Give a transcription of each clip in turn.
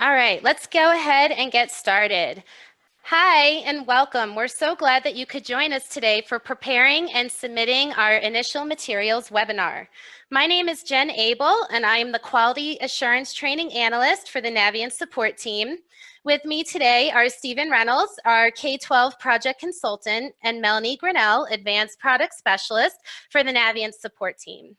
All right, let's go ahead and get started. Hi and welcome. We're so glad that you could join us today for preparing and submitting our initial materials webinar. My name is Jen Abel and I am the Quality Assurance Training Analyst for the Navient Support Team. With me today are Stephen Reynolds, our K-12 Project Consultant, and Melanie Grinnell, Advanced Product Specialist for the Navient Support Team.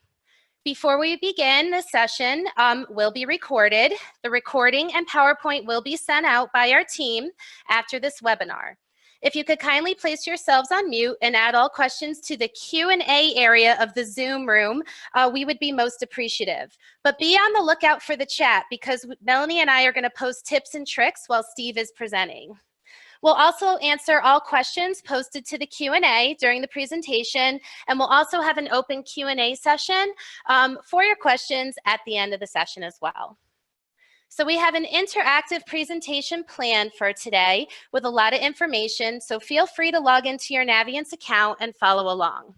Before we begin, the session will be recorded. The recording and PowerPoint will be sent out by our team after this webinar. If you could kindly place yourselves on mute and add all questions to the Q&A area of the Zoom room, we would be most appreciative. But be on the lookout for the chat because Melanie and I are going to post tips and tricks while Steve is presenting. We'll also answer all questions posted to the Q&A during the presentation, and we'll also have an open Q&A session for your questions at the end of the session as well. So we have an interactive presentation planned for today with a lot of information, so feel free to log into your Naviance account and follow along.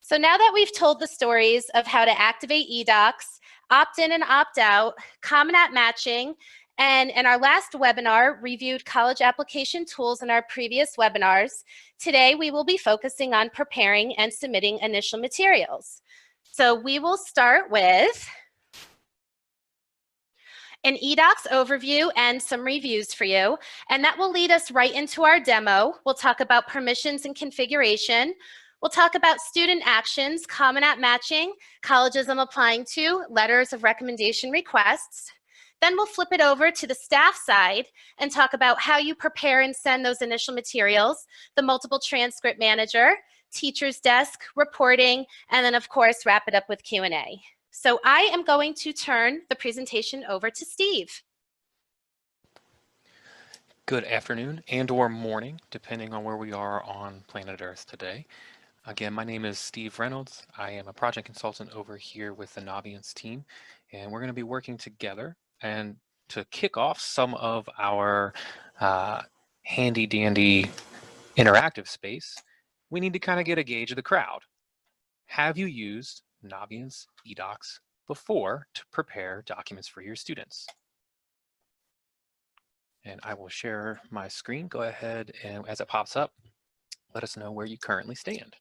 So now that we've told the stories of how to activate eDocs, opt in and opt out, Common App matching, and in our last webinar, reviewed college application tools in our previous webinars, today we will be focusing on preparing and submitting initial materials. So we will start with an eDocs overview and some reviews for you, and that will lead us right into our demo. We'll talk about permissions and configuration. We'll talk about student actions, Common App matching, colleges I'm applying to, letters of recommendation requests. Then we'll flip it over to the staff side and talk about how you prepare and send those initial materials, the multiple transcript manager, teacher's desk, reporting, and then of course wrap it up with Q&A. So I am going to turn the presentation over to Steve. Good afternoon and/or morning, depending on where we are on planet Earth today. Again, my name is Steve Reynolds. I am a project consultant over here with the Naviance team, and we're going to be working together. And to kick off some of our handy dandy interactive space, we need to kind of get a gauge of the crowd. Have you used Naviance eDocs before to prepare documents for your students? And I will share my screen. Go ahead and as it pops up, let us know where you currently stand.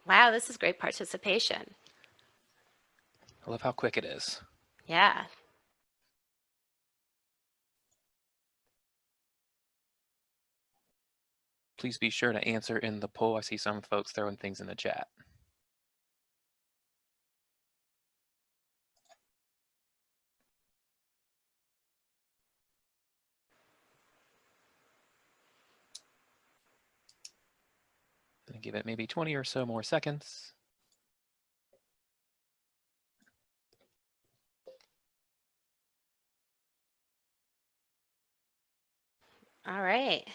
Wow, this is great participation. I love how quick it is. Yeah. Please be sure to answer in the poll. I see some folks throwing things in the chat. Gonna give it maybe 20 or so more seconds. All right.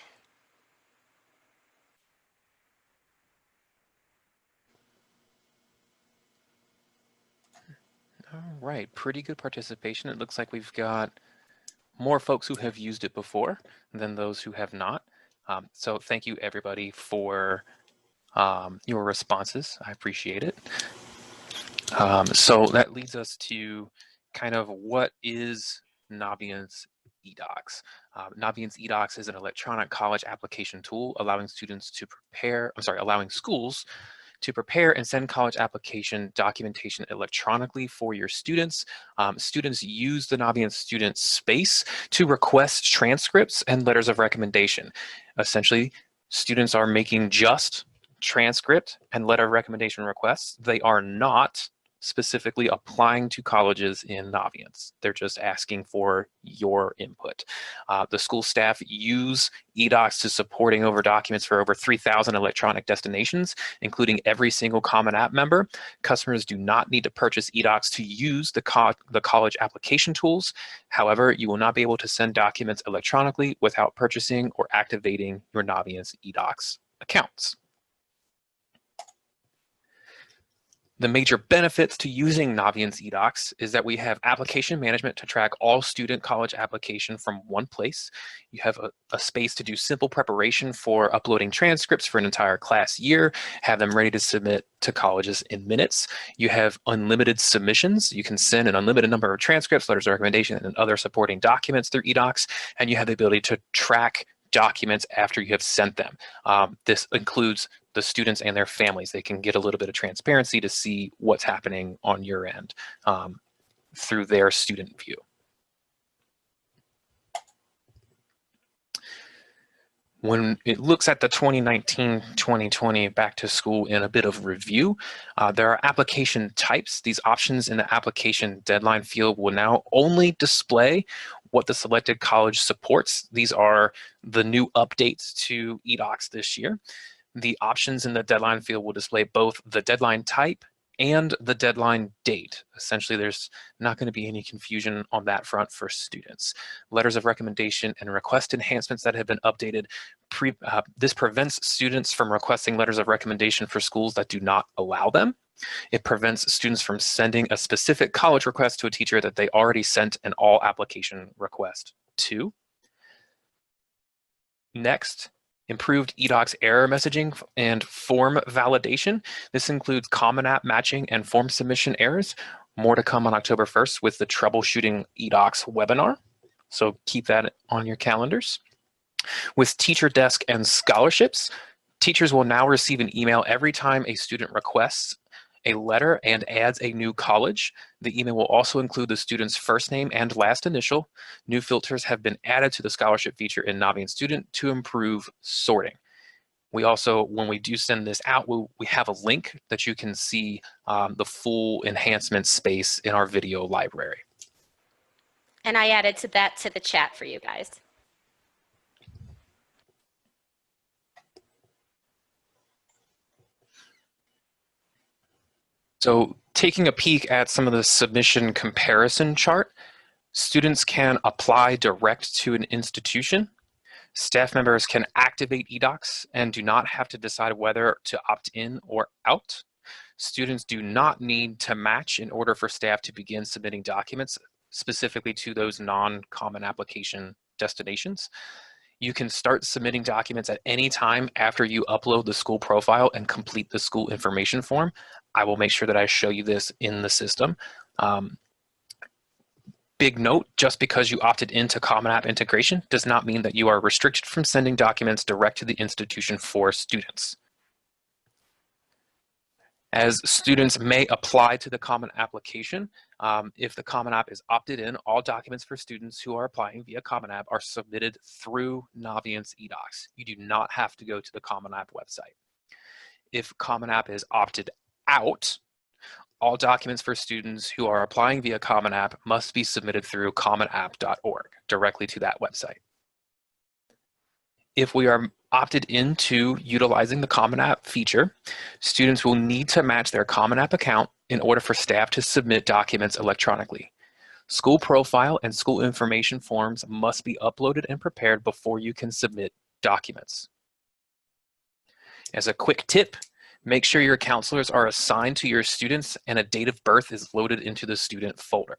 All right, pretty good participation. It looks like we've got more folks who have used it before than those who have not. So thank you everybody for your responses. I appreciate it. So that leads us to kind of what is Naviance eDocs. Naviance eDocs is an electronic college application tool allowing schools to prepare and send college application documentation electronically for your students. Students use the Naviance student space to request transcripts and letters of recommendation. Essentially, students are making just transcript and letter of recommendation requests. They are not specifically applying to colleges in Naviance. They're just asking for your input. The school staff use eDocs to supporting over documents for over 3,000 electronic destinations, including every single Common App member. Customers do not need to purchase eDocs to use the college application tools. However, you will not be able to send documents electronically without purchasing or activating your Naviance eDocs accounts. The major benefits to using Naviance eDocs is that we have application management to track all student college application from one place. You have a space to do simple preparation for uploading transcripts for an entire class year, have them ready to submit to colleges in minutes. You have unlimited submissions. You can send an unlimited number of transcripts, letters of recommendation, and other supporting documents through eDocs, and you have the ability to track documents after you have sent them. This includes the students and their families. They can get a little bit of transparency to see what's happening on your end through their student view. When it looks at the 2019-2020 back to school in a bit of review, there are application types. These options in the application deadline field will now only display what the selected college supports. These are the new updates to eDocs this year. The options in the deadline field will display both the deadline type and the deadline date. Essentially, there's not going to be any confusion on that front for students. Letters of recommendation and request enhancements that have been updated. This prevents students from requesting letters of recommendation for schools that do not allow them. It prevents students from sending a specific college request to a teacher that they already sent an all application request to. Next, improved eDocs error messaging and form validation. This includes Common App matching and form submission errors. More to come on October 1st with the Troubleshooting eDocs webinar. So keep that on your calendars. With Teacher Desk and scholarships, teachers will now receive an email every time a student requests a letter and adds a new college. The email will also include the student's first name and last initial. New filters have been added to the scholarship feature in Naviance Student to improve sorting. We also, when we do send this out, we have a link that you can see the full enhancement space in our video library. And I added to the chat for you guys. So taking a peek at some of the submission comparison chart, students can apply direct to an institution. Staff members can activate eDocs and do not have to decide whether to opt in or out. Students do not need to match in order for staff to begin submitting documents specifically to those non-common application destinations. You can start submitting documents at any time after you upload the school profile and complete the school information form. I will make sure that I show you this in the system. Big note, just because you opted into Common App integration does not mean that you are restricted from sending documents direct to the institution for students. As students may apply to the Common Application, if the Common App is opted in, all documents for students who are applying via Common App are submitted through Naviance eDocs. You do not have to go to the Common App website. If Common App is opted out, all documents for students who are applying via Common App must be submitted through commonapp.org, directly to that website. If we are opted into utilizing the Common App feature, students will need to match their Common App account in order for staff to submit documents electronically. School profile and school information forms must be uploaded and prepared before you can submit documents. As a quick tip, make sure your counselors are assigned to your students and a date of birth is loaded into the student folder.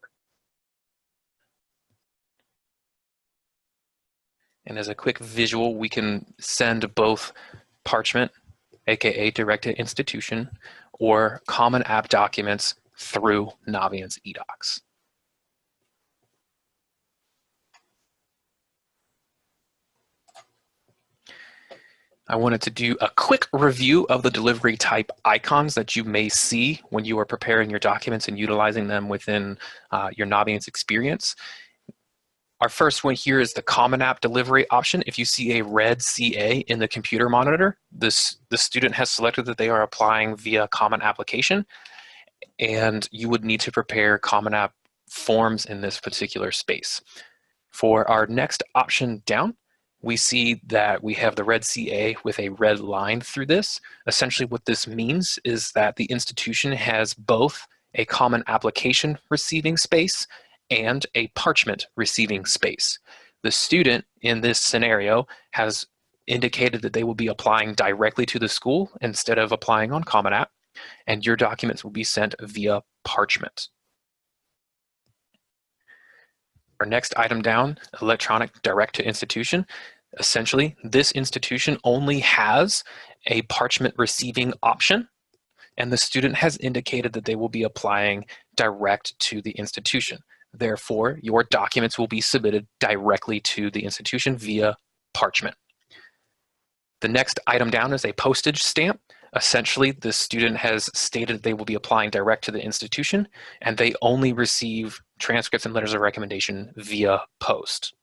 And as a quick visual, we can send both Parchment, aka direct to institution, or Common App documents through Naviance eDocs. I wanted to do a quick review of the delivery type icons that you may see when you are preparing your documents and utilizing them within your Naviance experience. Our first one here is the Common App delivery option. If you see a red CA in the computer monitor, the student has selected that they are applying via Common Application, and you would need to prepare Common App forms in this particular space. For our next option down, we see that we have the red CA with a red line through this. Essentially what this means is that the institution has both a Common Application receiving space and a Parchment receiving space. The student in this scenario has indicated that they will be applying directly to the school instead of applying on Common App. and your documents will be sent via Parchment. Our next item down, electronic direct to institution. Essentially, this institution only has a Parchment receiving option, and the student has indicated that they will be applying direct to the institution. Therefore, your documents will be submitted directly to the institution via Parchment. The next item down is a postage stamp. Essentially, the student has stated they will be applying direct to the institution, and they only receive transcripts and letters of recommendation via post.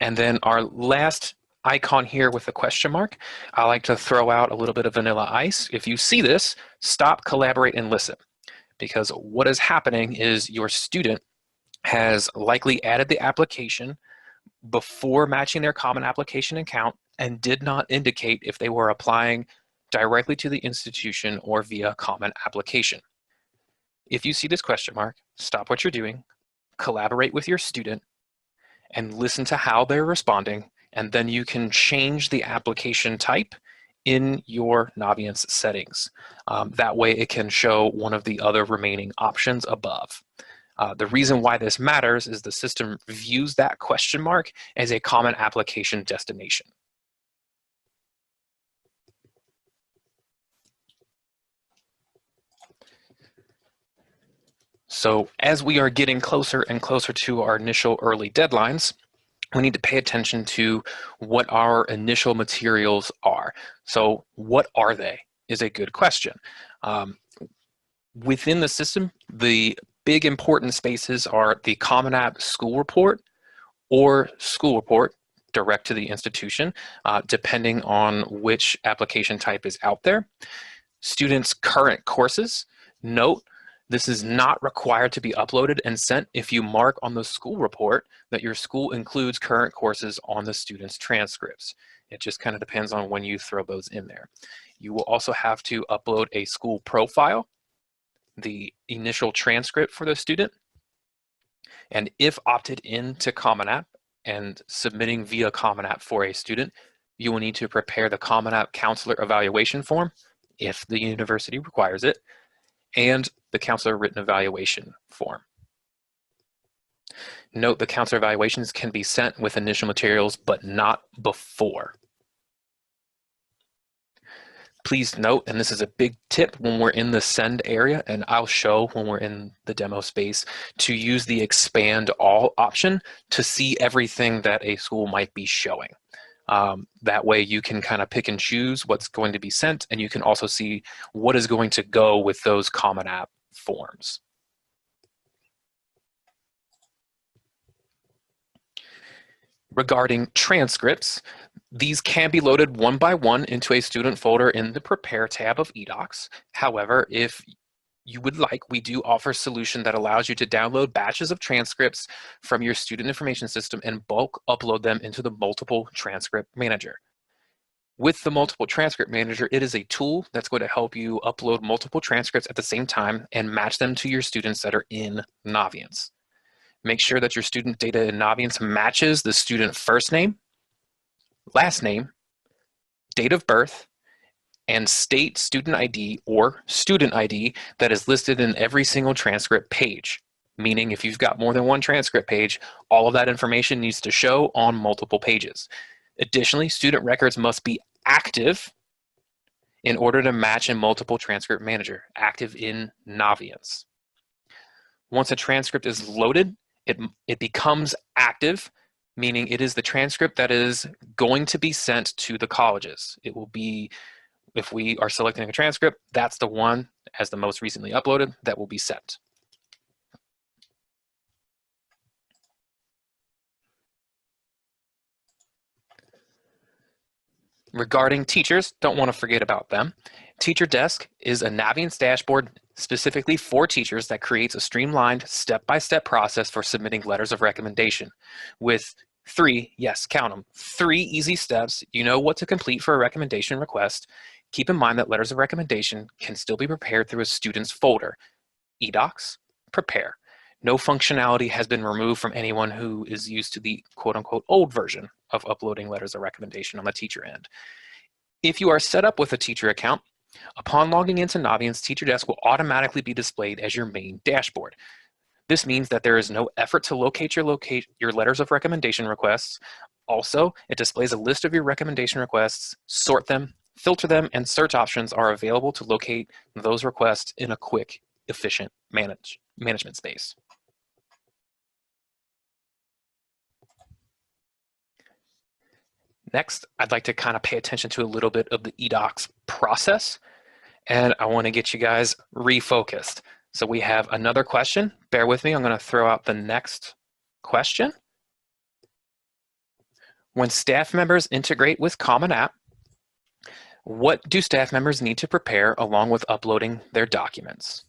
And then our last icon here with the question mark, I like to throw out a little bit of vanilla ice. If you see this, stop, collaborate, and listen. Because what is happening is your student has likely added the application before matching their Common Application account and did not indicate if they were applying directly to the institution or via Common Application. If you see this question mark, stop what you're doing, collaborate with your student, and listen to how they're responding, and then you can change the application type in your Naviance settings. That way it can show one of the other remaining options above. The reason why this matters is the system views that question mark as a Common Application destination. So as we are getting closer and closer to our initial early deadlines, we need to pay attention to what our initial materials are. So what are they is a good question. Within the system, the big important spaces are the Common App School Report or School Report direct to the institution, depending on which application type is out there. Students' current courses, note, this is not required to be uploaded and sent if you mark on the school report that your school includes current courses on the student's transcripts. It just kind of depends on when you throw those in there. You will also have to upload a school profile, the initial transcript for the student, and if opted into Common App and submitting via Common App for a student, you will need to prepare the Common App Counselor Evaluation Form, if the university requires it, and the Counselor Written Evaluation Form. Note the counselor evaluations can be sent with initial materials, but not before. Please note, and this is a big tip when we're in the send area, and I'll show when we're in the demo space, to use the expand all option to see everything that a school might be showing. That way you can kind of pick and choose what's going to be sent, and you can also see what is going to go with those Common App forms. Regarding transcripts, these can be loaded one by one into a student folder in the Prepare tab of eDocs. However, if you would like, we do offer a solution that allows you to download batches of transcripts from your student information system and bulk upload them into the Multiple Transcript Manager. With the Multiple Transcript Manager, it is a tool that's going to help you upload multiple transcripts at the same time and match them to your students that are in Naviance. Make sure that your student data in Naviance matches the student first name, last name, date of birth, and state student ID or student ID that is listed in every single transcript page. Meaning if you've got more than one transcript page, all of that information needs to show on multiple pages. Additionally, student records must be active in order to match in Multiple Transcript Manager, active in Naviance. Once a transcript is loaded, it becomes active, meaning it is the transcript that is going to be sent to the colleges. It will be, if we are selecting a transcript, that's the one as the most recently uploaded that will be sent. Regarding teachers, don't want to forget about them. Teacher Desk is a Naviance dashboard specifically for teachers that creates a streamlined step-by-step process for submitting letters of recommendation with three, yes, count them, 3 easy steps. You know what to complete for a recommendation request. Keep in mind that letters of recommendation can still be prepared through a student's folder. eDocs, prepare. No functionality has been removed from anyone who is used to the quote-unquote old version of uploading letters of recommendation on the teacher end. If you are set up with a teacher account, Upon logging into Naviance, Teacher Desk will automatically be displayed as your main dashboard. This means that there is no effort to locate your letters of recommendation requests. Also, it displays a list of your recommendation requests, sort them, filter them, and search options are available to locate those requests in a quick, efficient management space. Next, I'd like to kind of pay attention to a little bit of the eDocs process, and I want to get you guys refocused. So we have another question. Bear with me, I'm going to throw out the next question. When staff members integrate with Common App, what do staff members need to prepare along with uploading their documents?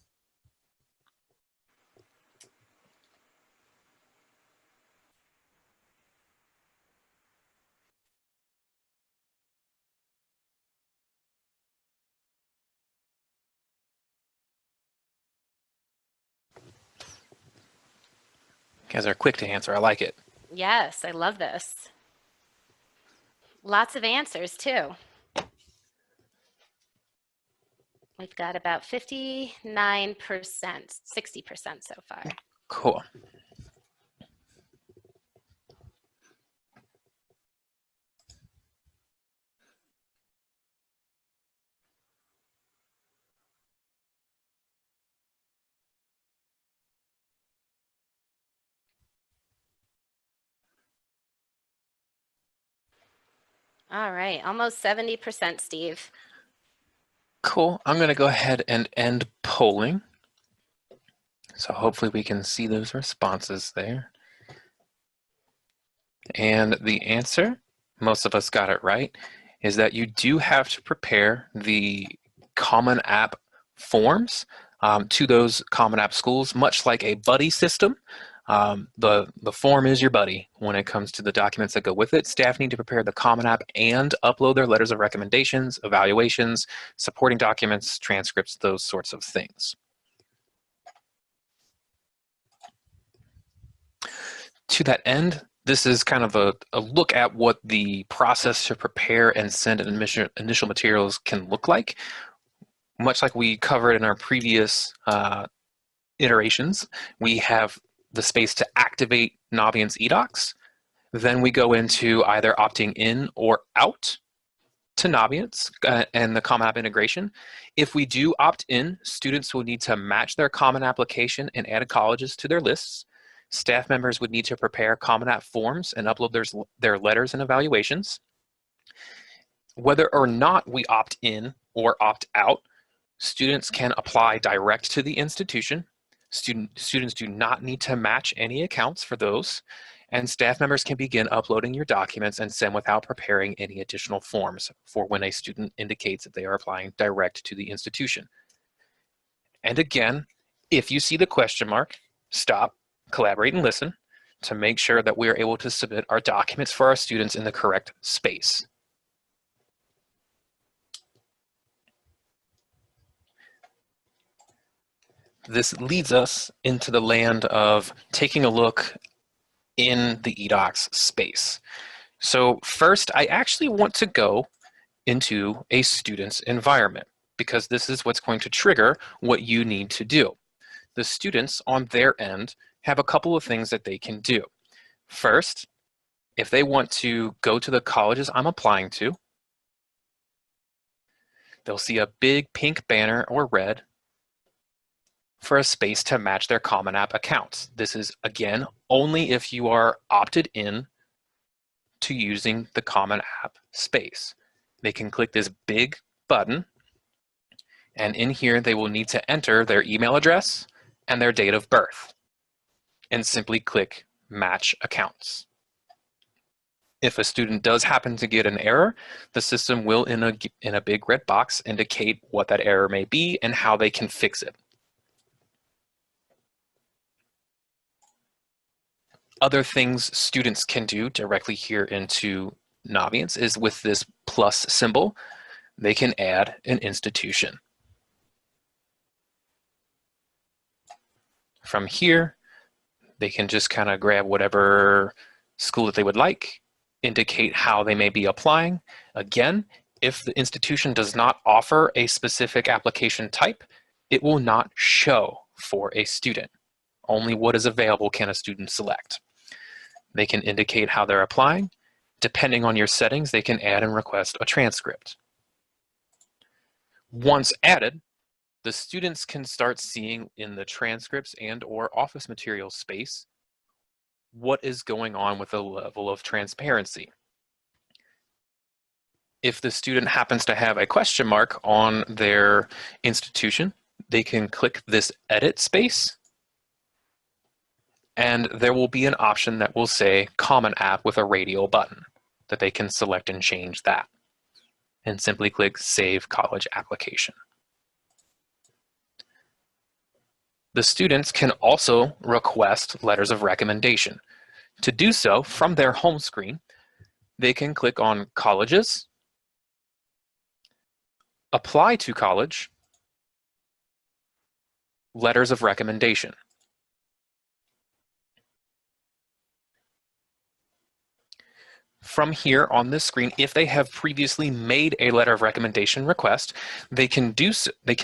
You guys are quick to answer, I like it. Yes, I love this. Lots of answers too. We've got about 59%, 60% so far. Cool. All right, almost 70%, Steve. Cool. I'm going to go ahead and end polling. So hopefully we can see those responses there. And the answer, most of us got it right, is that you do have to prepare the Common App forms to those Common App schools, much like a buddy system. The form is your buddy when it comes to the documents that go with it. Staff need to prepare the Common App and upload their letters of recommendations, evaluations, supporting documents, transcripts, those sorts of things. To that end, this is kind of a look at what the process to prepare and send initial materials can look like. Much like we covered in our previous iterations, we have the space to activate Naviance eDocs. Then we go into either opting in or out to Naviance and the Common App integration. If we do opt in, students will need to match their Common Application and add colleges to their lists. Staff members would need to prepare Common App forms and upload their letters and evaluations. Whether or not we opt in or opt out, students can apply direct to the institution. Students do not need to match any accounts for those, and staff members can begin uploading your documents and send without preparing any additional forms for when a student indicates that they are applying direct to the institution. And again, if you see the question mark, stop, collaborate, and listen to make sure that we are able to submit our documents for our students in the correct space. This leads us into the land of taking a look in the eDocs space. So first, I actually want to go into a student's environment because this is what's going to trigger what you need to do. The students on their end have a couple of things that they can do. First, if they want to go to the colleges I'm applying to, they'll see a big pink banner or red for a space to match their Common App accounts. This is, again, only if you are opted in to using the Common App space. They can click this big button, and in here they will need to enter their email address and their date of birth, and simply click Match Accounts. If a student does happen to get an error, the system will, in a big red box, indicate what that error may be and how they can fix it. Other things students can do directly here into Naviance is with this plus symbol, they can add an institution. From here, they can just kind of grab whatever school that they would like, indicate how they may be applying. Again, if the institution does not offer a specific application type, it will not show for a student. Only what is available can a student select. They can indicate how they're applying. Depending on your settings, they can add and request a transcript. Once added, the students can start seeing in the transcripts and/or office materials space what is going on with the level of transparency. If the student happens to have a question mark on their institution, they can click this edit space, and there will be an option that will say Common App with a radial button that they can select and change that, and simply click Save College Application. The students can also request letters of recommendation. To do so, from their home screen, they can click on Colleges, Apply to College, Letters of Recommendation. From here on this screen, if they have previously made a letter of recommendation request, they can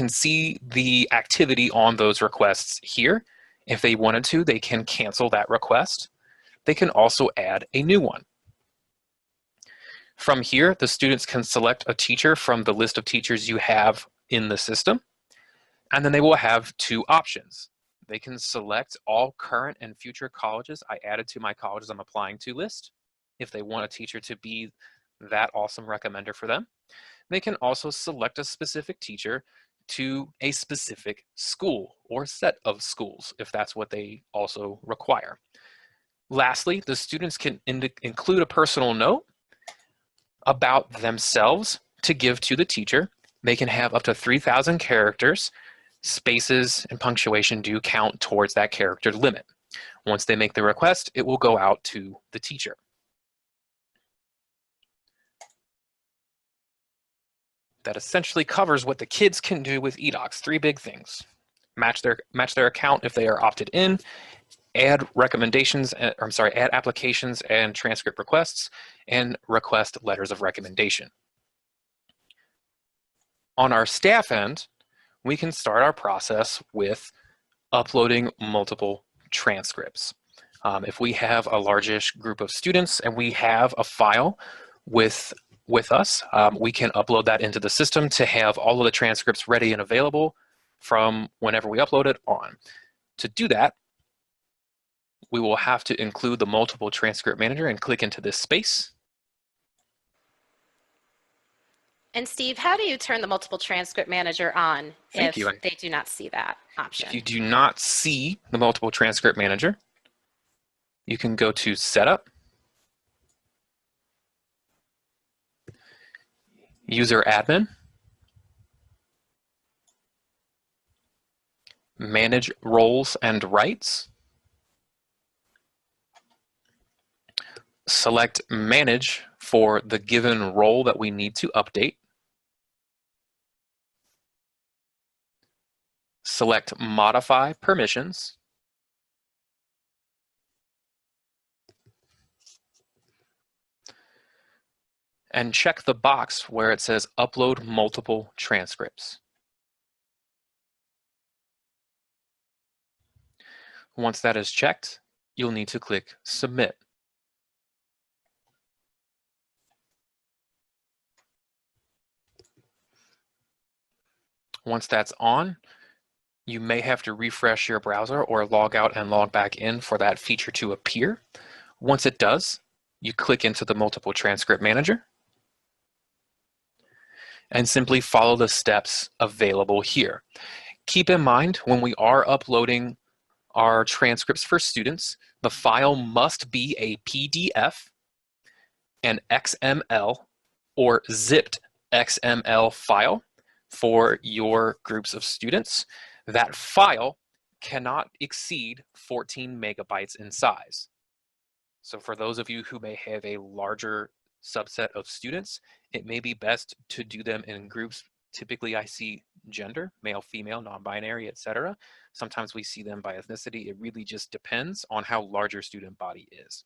see the activity on those requests here. If they wanted to, they can cancel that request. They can also add a new one. From here, the students can select a teacher from the list of teachers you have in the system, and then they will have two options. They can select all current and future colleges I added to my colleges I'm applying to list, if they want a teacher to be that awesome recommender for them. They can also select a specific teacher to a specific school or set of schools, if that's what they also require. Lastly, the students can include a personal note about themselves to give to the teacher. They can have up to 3,000 characters. Spaces and punctuation do count towards that character limit. Once they make the request, it will go out to the teacher. That essentially covers what the kids can do with eDocs. Three big things: match their account if they are opted in, add add applications and transcript requests, and request letters of recommendation. On our staff end, we can start our process with uploading multiple transcripts. If we have a largish group of students and we have a file with us, we can upload that into the system to have all of the transcripts ready and available from whenever we upload it on. To do that, we will have to include the multiple transcript manager and click into this space. And Steve, how do you turn the multiple transcript manager on if you. they do not see that option? If you do not see the multiple transcript manager, you can go to Setup, User Admin, Manage Roles and Rights, select Manage for the given role that we need to update, select Modify Permissions, and check the box where it says Upload Multiple Transcripts. Once that is checked, you'll need to click Submit. Once that's on, you may have to refresh your browser or log out and log back in for that feature to appear. Once it does, you click into the multiple transcript manager and simply follow the steps available here. Keep in mind, when we are uploading our transcripts for students, the file must be a PDF, an XML, or zipped XML file for your groups of students. That file cannot exceed 14 megabytes in size. So for those of you who may have a larger subset of students, it may be best to do them in groups. Typically I see gender, male, female, non-binary, etc. Sometimes we see them by ethnicity. It really just depends on how large your student body is.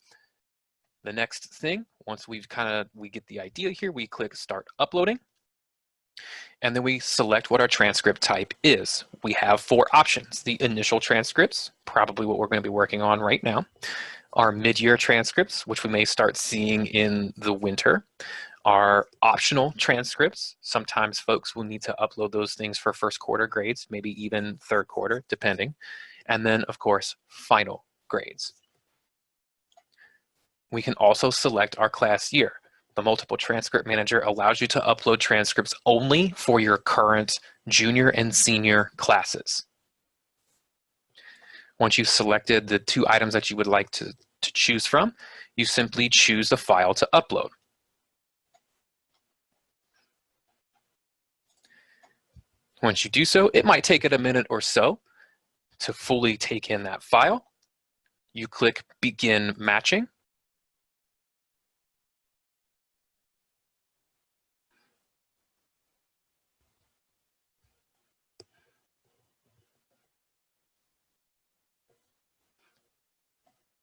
The next thing, once we get the idea here, we click Start Uploading. And then we select what our transcript type is. We have 4 options. The initial transcripts, probably what we're going to be working on right now. Our mid-year transcripts, which we may start seeing in the winter. Our optional transcripts, sometimes folks will need to upload those things for first quarter grades, maybe even third quarter, depending. And then, of course, final grades. We can also select our class year. The Multiple Transcript Manager allows you to upload transcripts only for your current junior and senior classes. Once you've selected the 2 items that you would like to choose from, you simply choose the file to upload. Once you do so, it might take it a minute or so to fully take in that file. You click Begin Matching.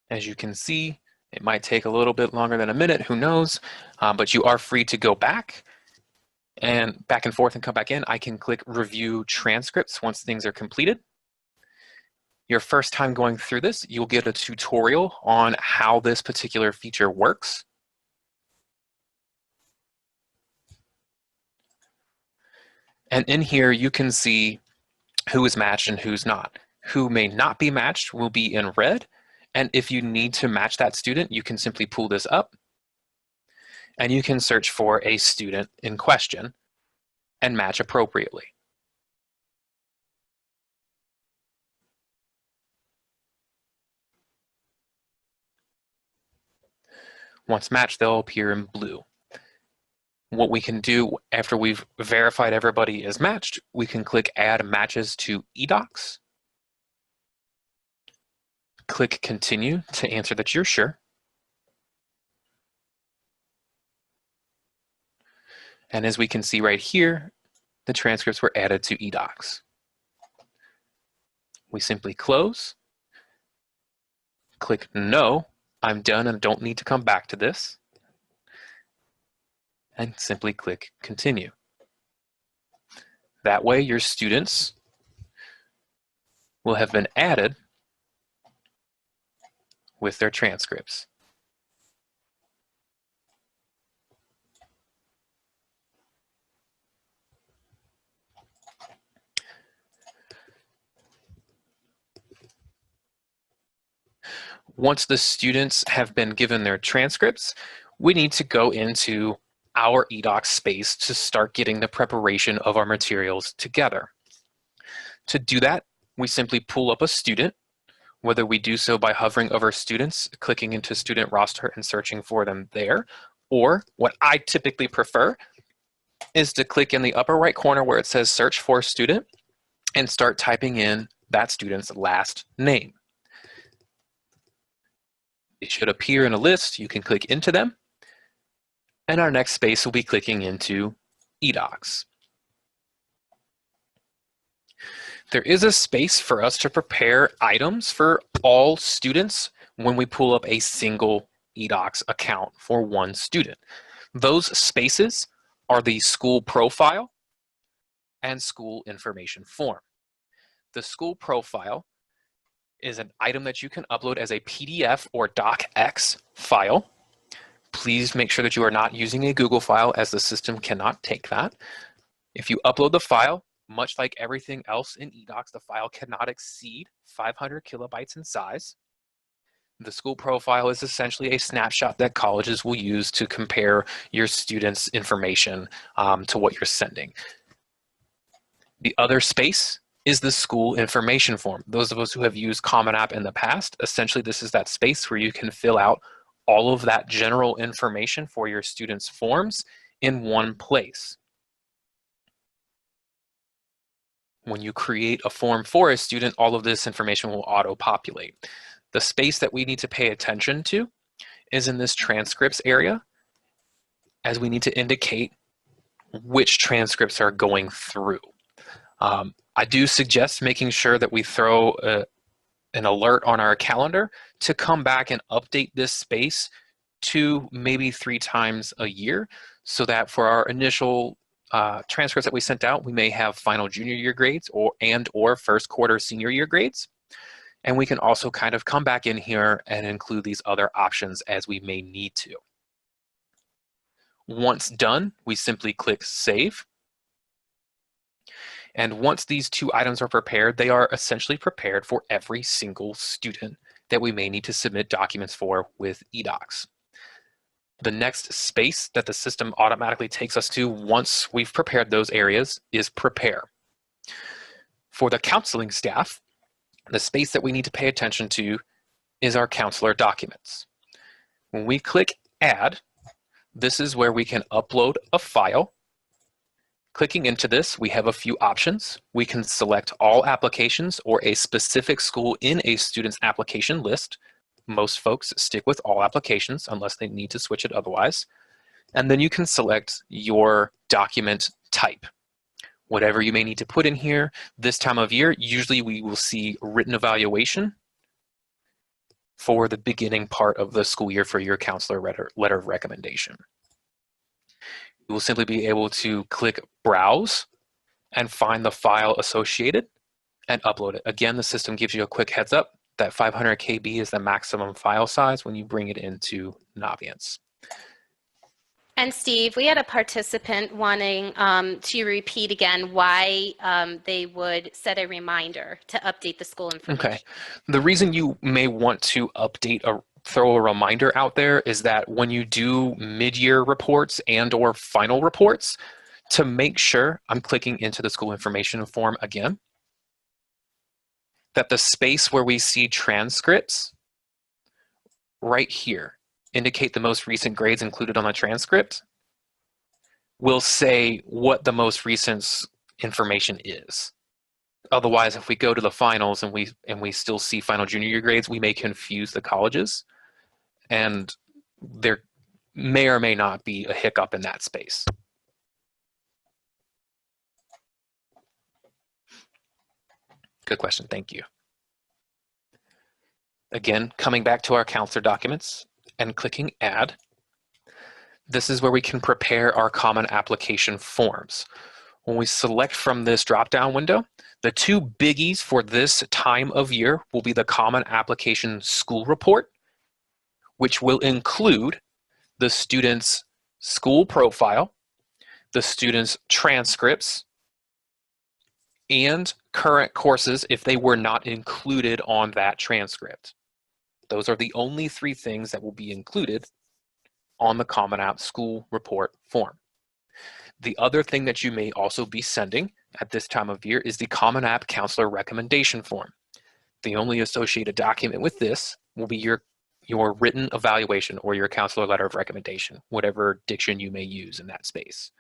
As you can see, it might take a little bit longer than a minute, who knows, but you are free to go back and forth and come back in. I can click Review Transcripts once things are completed. Your first time going through this, you'll get a tutorial on how this particular feature works. And in here, you can see who is matched and who's not. Who may not be matched will be in red. And if you need to match that student, you can simply pull this up and you can search for a student in question and match appropriately. Once matched, they'll appear in blue. What we can do after we've verified everybody is matched, we can click Add Matches to eDocs. Click Continue to answer that you're sure. And as we can see right here, the transcripts were added to eDocs. We simply close, click No, I'm done and don't need to come back to this, and simply click Continue. That way your students will have been added with their transcripts. Once the students have been given their transcripts, we need to go into our eDocs space to start getting the preparation of our materials together. To do that, we simply pull up a student, whether we do so by hovering over students, clicking into student roster and searching for them there, or what I typically prefer is to click in the upper right corner where it says search for student and start typing in that student's last name. It should appear in a list. You can click into them. And our next space will be clicking into eDocs. There is a space for us to prepare items for all students when we pull up a single eDocs account for one student. Those spaces are the school profile and school information form. The school profile is an item that you can upload as a PDF or docx file. Please make sure that you are not using a Google file, as the system cannot take that. If you upload the file, much like everything else in eDocs, the file cannot exceed 500 kilobytes in size. The school profile is essentially a snapshot that colleges will use to compare your students' information to what you're sending. The other space is the school information form. Those of us who have used Common App in the past, essentially this is that space where you can fill out all of that general information for your students' forms in one place. When you create a form for a student, all of this information will auto-populate. The space that we need to pay attention to is in this transcripts area, as we need to indicate which transcripts are going through. I do suggest making sure that we throw an alert on our calendar to come back and update this space 2, maybe 3 times a year, so that for our initial transcripts that we sent out, we may have final junior year grades or first quarter senior year grades. And we can also kind of come back in here and include these other options as we may need to. Once done, we simply click Save. And once these 2 items are prepared, they are essentially prepared for every single student that we may need to submit documents for with eDocs. The next space that the system automatically takes us to once we've prepared those areas is Prepare. For the counseling staff, the space that we need to pay attention to is our counselor documents. When we click Add, this is where we can upload a file. Clicking into this, we have a few options. We can select all applications or a specific school in a student's application list. Most folks stick with all applications unless they need to switch it otherwise. And then you can select your document type. Whatever you may need to put in here. This time of year, usually we will see written evaluation for the beginning part of the school year for your counselor letter of recommendation. You will simply be able to click Browse and find the file associated and upload it. Again, the system gives you a quick heads up that 500 KB is the maximum file size when you bring it into Naviance. And Steve, we had a participant wanting to repeat again why they would set a reminder to update the school information. Okay. The reason you may want to throw a reminder out there is that when you do mid-year reports and or final reports, to make sure, I'm clicking into the school information form again, that the space where we see transcripts right here, indicate the most recent grades included on the transcript, will say what the most recent information is. Otherwise, if we go to the finals and we still see final junior year grades, we may confuse the colleges, and there may or may not be a hiccup in that space. Good question, thank you. Again, coming back to our counselor documents and clicking Add, this is where we can prepare our common application forms. When we select from this drop-down window, the 2 biggies for this time of year will be the Common Application School Report, which will include the student's school profile, the student's transcripts, and current courses if they were not included on that transcript. Those are the only 3 things that will be included on the Common App School Report form. The other thing that you may also be sending at this time of year is the Common App Counselor Recommendation form. The only associated document with this will be your written evaluation or your counselor letter of recommendation, whatever diction you may use in that space.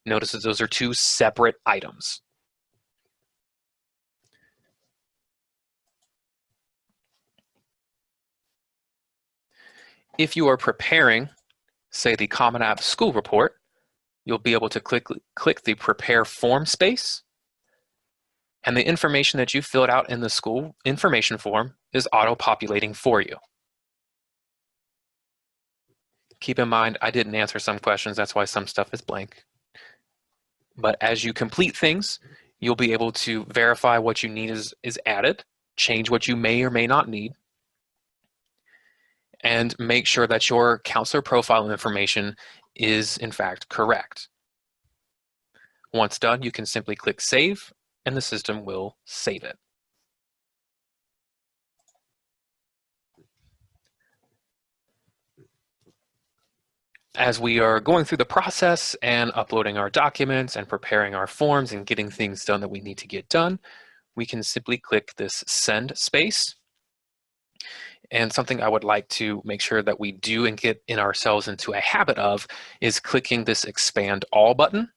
Notice that those are 2 separate items. If you are preparing, say, the Common App School Report, you'll be able to click the Prepare Form space, and the information that you filled out in the school information form is auto-populating for you. Keep in mind, I didn't answer some questions, that's why some stuff is blank. But as you complete things, you'll be able to verify what you need is added, change what you may or may not need, and make sure that your counselor profile information is in fact correct. Once done, you can simply click Save, and the system will save it. As we are going through the process and uploading our documents and preparing our forms and getting things done that we need to get done, we can simply click this Send space. And something I would like to make sure that we do and get in ourselves into a habit of is clicking this Expand All button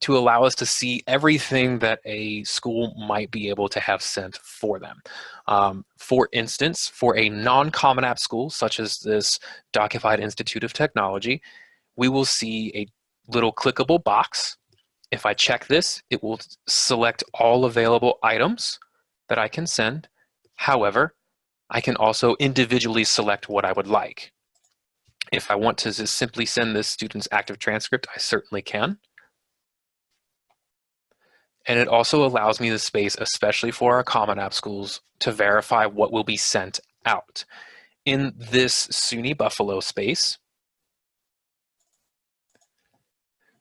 to allow us to see everything that a school might be able to have sent for them. For instance, for a non-Common App school, such as this Docufied Institute of Technology, we will see a little clickable box. If I check this, it will select all available items that I can send. However, I can also individually select what I would like. If I want to just simply send this student's active transcript, I certainly can. And it also allows me the space, especially for our Common App schools, to verify what will be sent out. In this SUNY Buffalo space,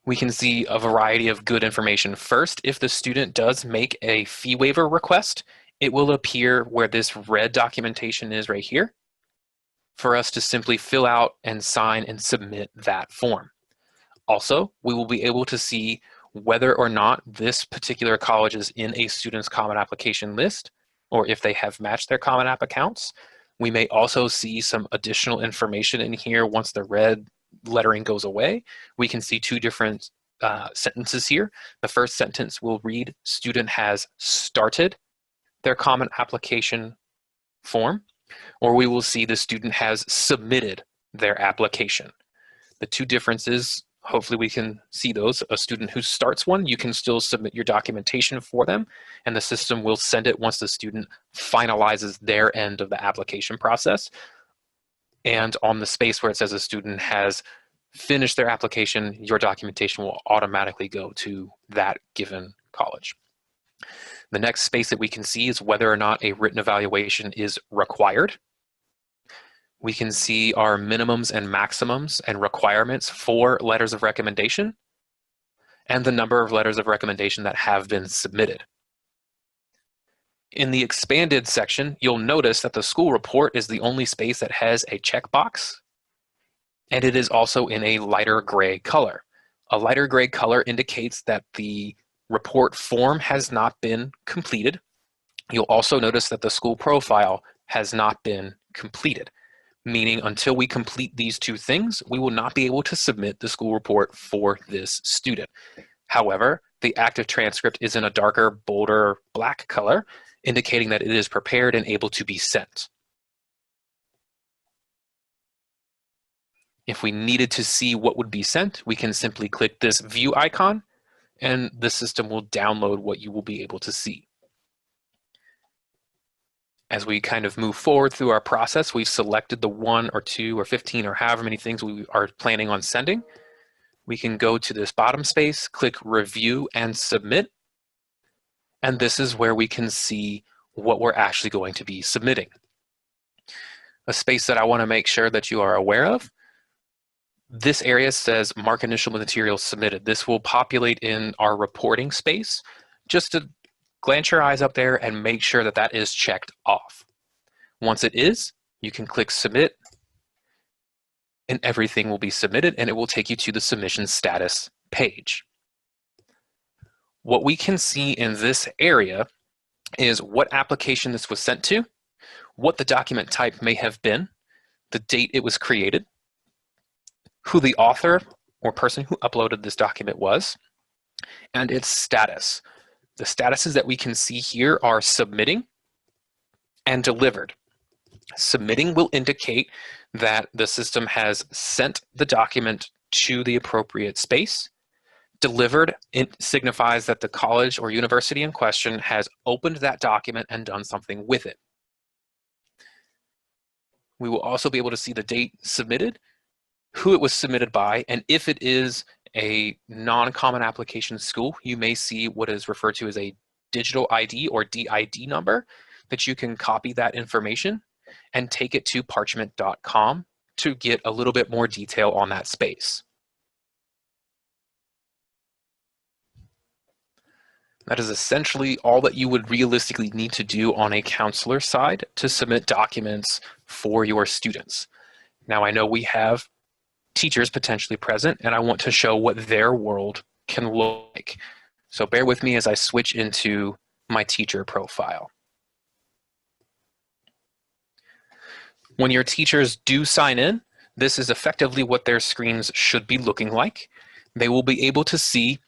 we can see a variety of good information. First, if the student does make a fee waiver request, it will appear where this red documentation is right here for us to simply fill out and sign and submit that form. Also, we will be able to see whether or not this particular college is in a student's Common Application list, or if they have matched their Common App accounts. We may also see some additional information in here once the red lettering goes away. We can see two different sentences here. The first sentence will read, student has started their Common Application form, or we will see the student has submitted their application. The two differences, hopefully we can see those. A student who starts one, you can still submit your documentation for them, and the system will send it once the student finalizes their end of the application process. And on the space where it says a student has finished their application, your documentation will automatically go to that given college. The next space that we can see is whether or not a written evaluation is required. We can see our minimums and maximums and requirements for letters of recommendation and the number of letters of recommendation that have been submitted. In the expanded section, you'll notice that the school report is the only space that has a checkbox, and it is also in a lighter gray color. A lighter gray color indicates that the report form has not been completed. You'll also notice that the school profile has not been completed, meaning until we complete these two things, we will not be able to submit the school report for this student. However, the active transcript is in a darker, bolder black color, indicating that it is prepared and able to be sent. If we needed to see what would be sent, we can simply click this view icon, and the system will download what you will be able to see. As we kind of move forward through our process, we've selected the 1 or 2 or 15 or however many things we are planning on sending. We can go to this bottom space, click Review and Submit, and this is where we can see what we're actually going to be submitting. A space that I want to make sure that you are aware of, this area says Mark Initial Materials Submitted. This will populate in our reporting space. Just to glance your eyes up there and make sure that that is checked off. Once it is, you can click Submit, and everything will be submitted, and it will take you to the submission status page. What we can see in this area is what application this was sent to, what the document type may have been, the date it was created, who the author or person who uploaded this document was, and its status. The statuses that we can see here are submitting and delivered. Submitting will indicate that the system has sent the document to the appropriate space. Delivered, it signifies that the college or university in question has opened that document and done something with it. We will also be able to see the date submitted, who it was submitted by, and if it is a non-common application school, you may see what is referred to as a digital ID or DID number that you can copy that information and take it to parchment.com to get a little bit more detail on that space. That is essentially all that you would realistically need to do on a counselor side to submit documents for your students. Now, I know we have teachers potentially present, and I want to show what their world can look like. So bear with me as I switch into my teacher profile. When your teachers do sign in, this is effectively what their screens should be looking like. They will be able to see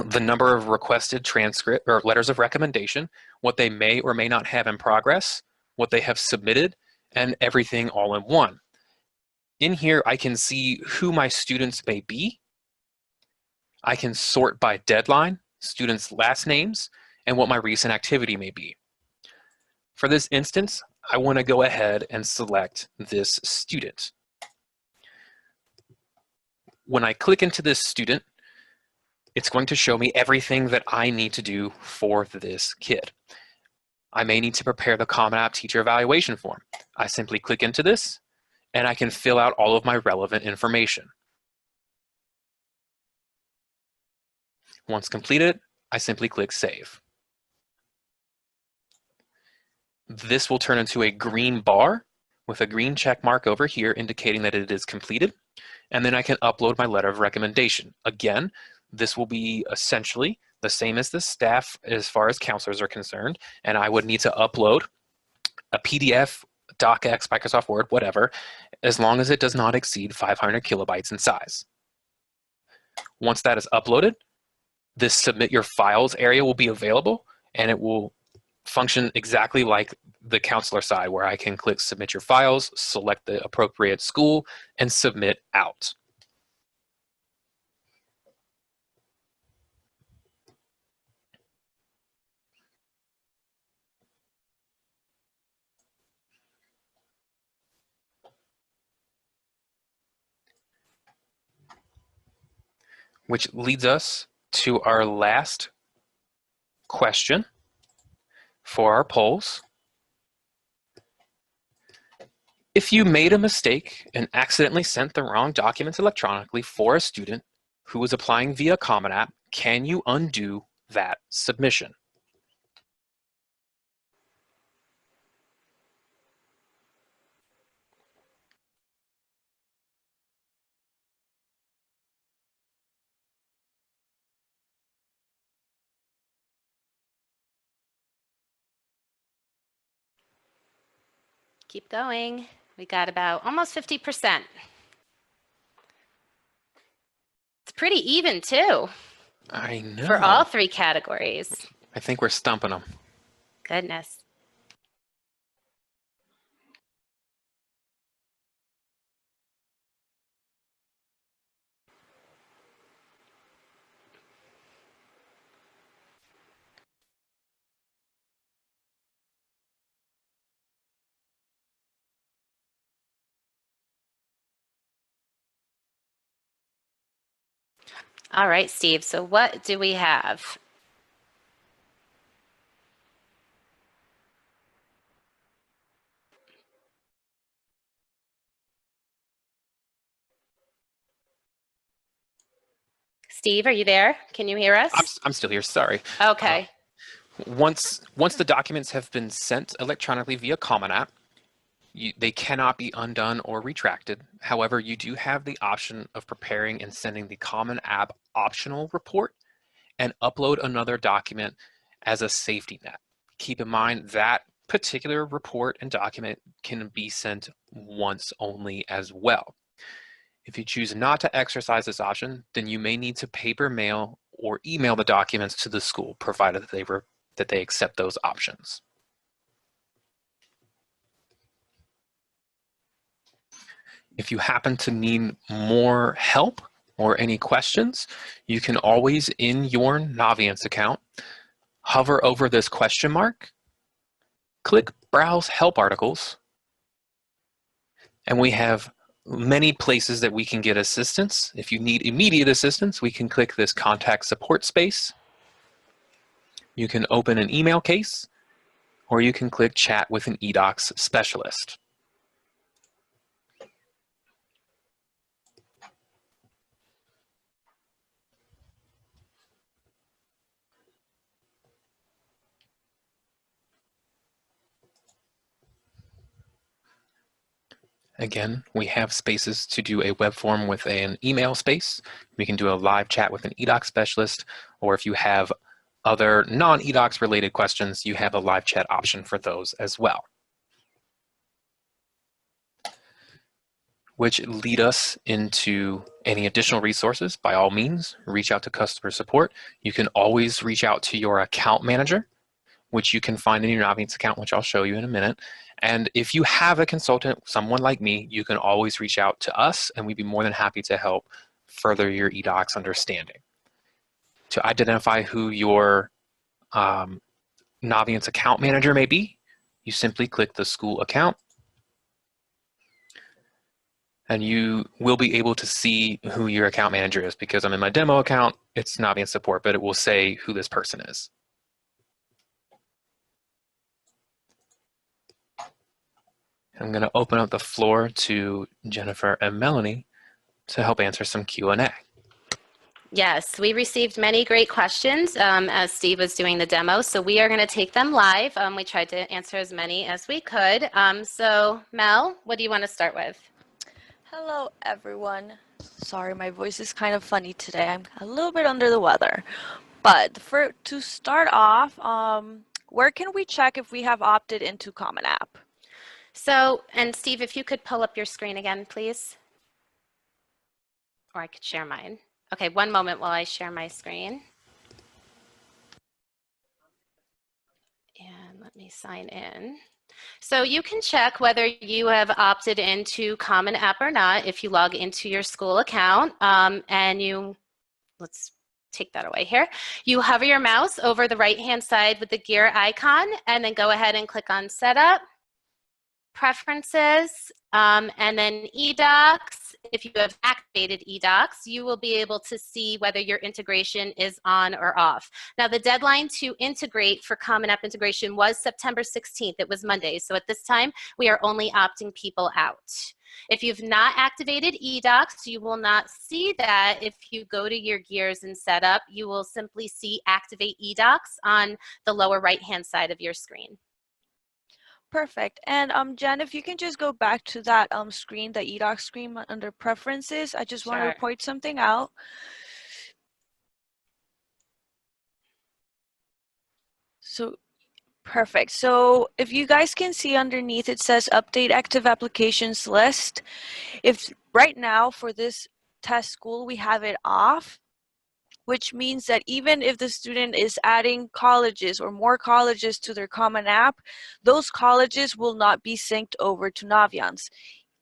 the number of requested transcript or letters of recommendation, what they may or may not have in progress, what they have submitted, and everything all in one. In here, I can see who my students may be. I can sort by deadline, students' last names, and what my recent activity may be. For this instance, I want to go ahead and select this student. When I click into this student, it's going to show me everything that I need to do for this kid. I may need to prepare the Common App teacher evaluation form. I simply click into this, and I can fill out all of my relevant information. Once completed, I simply click Save. This will turn into a green bar with a green check mark over here indicating that it is completed, and then I can upload my letter of recommendation. Again, this will be essentially the same as the staff as far as counselors are concerned, and I would need to upload a PDF, DocX, Microsoft Word, whatever, as long as it does not exceed 500 kilobytes in size. Once that is uploaded, this Submit Your Files area will be available, and it will function exactly like the counselor side, where I can click Submit Your Files, select the appropriate school, and submit out. Which leads us to our last question for our polls. If you made a mistake and accidentally sent the wrong documents electronically for a student who was applying via Common App, can you undo that submission? Keep going. We got about almost 50%. It's pretty even too. I know. For all three categories. I think we're stumping them. Goodness. All right, Steve, so what do we have? Steve, are you there? Can you hear us? I'm still here, sorry. Okay. Once the documents have been sent electronically via Common App, they cannot be undone or retracted. However, you do have the option of preparing and sending the Common App optional report and upload another document as a safety net. Keep in mind that particular report and document can be sent once only as well. If you choose not to exercise this option, then you may need to paper mail or email the documents to the school, provided that they accept those options. If you happen to need more help or any questions, you can always, in your Naviance account, hover over this question mark, click Browse Help Articles, and we have many places that we can get assistance. If you need immediate assistance, we can click this Contact Support space. You can open an email case, or you can click Chat with an eDocs specialist. Again, we have spaces to do a web form with an email space. We can do a live chat with an eDocs specialist, or if you have other non-eDocs related questions, you have a live chat option for those as well. Which lead us into any additional resources. By all means, reach out to customer support. You can always reach out to your account manager, which you can find in your Naviance account, which I'll show you in a minute. And if you have a consultant, someone like me, you can always reach out to us, and we'd be more than happy to help further your eDocs understanding. To identify who your Naviance account manager may be, you simply click the school account. and you will be able to see who your account manager is. Because I'm in my demo account, it's Navient support, but it will say who this person is. I'm going to open up the floor to Jennifer and Melanie to help answer some Q&A. Yes, we received many great questions as Steve was doing the demo, so we are going to take them live. We tried to answer as many as we could. So Mel, what do you want to start with? Hello, everyone. Sorry, my voice is kind of funny today. I'm a little bit under the weather. But to start off, where can we check if we have opted into Common App? So, and Steve, if you could pull up your screen again, please. Or I could share mine. Okay, one moment while I share my screen. And let me sign in. So you can check whether you have opted into Common App or not if you log into your school account let's take that away here. You hover your mouse over the right-hand side with the gear icon and then go ahead and click on Setup, Preferences, and then eDocs. If you have activated eDocs, you will be able to see whether your integration is on or off. Now, the deadline to integrate for Common App integration was September 16th. It was Monday. So at this time, we are only opting people out. If you've not activated eDocs, you will not see that. If you go to your gears and setup, you will simply see Activate eDocs on the lower right-hand side of your screen. Perfect. And Jen, if you can just go back to that screen, the eDocs screen under Preferences, I just want to point something out. So, perfect. So if you guys can see underneath, it says Update Active Applications List. If right now for this test school, we have it off, which means that even if the student is adding colleges or more colleges to their Common App, those colleges will not be synced over to Naviance.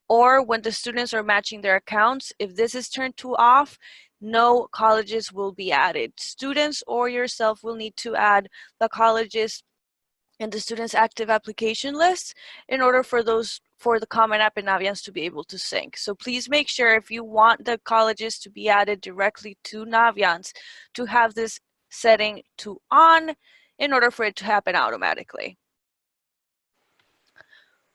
Or when the students are matching their accounts, if this is turned to off, no colleges will be added. Students or yourself will need to add the colleges in the student's active application list in order for the Common App and Naviance to be able to sync. So please make sure if you want the colleges to be added directly to Naviance to have this setting to on in order for it to happen automatically.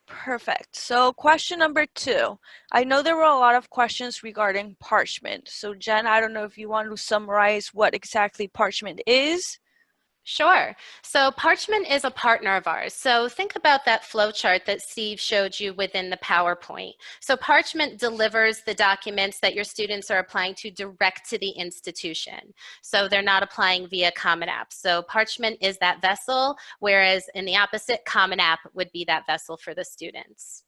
Perfect. So question number 2. I know there were a lot of questions regarding Parchment. So Jen, I don't know if you want to summarize what exactly Parchment is. Sure. So Parchment is a partner of ours. So think about that flow chart that Steve showed you within the PowerPoint. So Parchment delivers the documents that your students are applying to direct to the institution. So they're not applying via Common App. So Parchment is that vessel, whereas in the opposite, Common App would be that vessel for the students.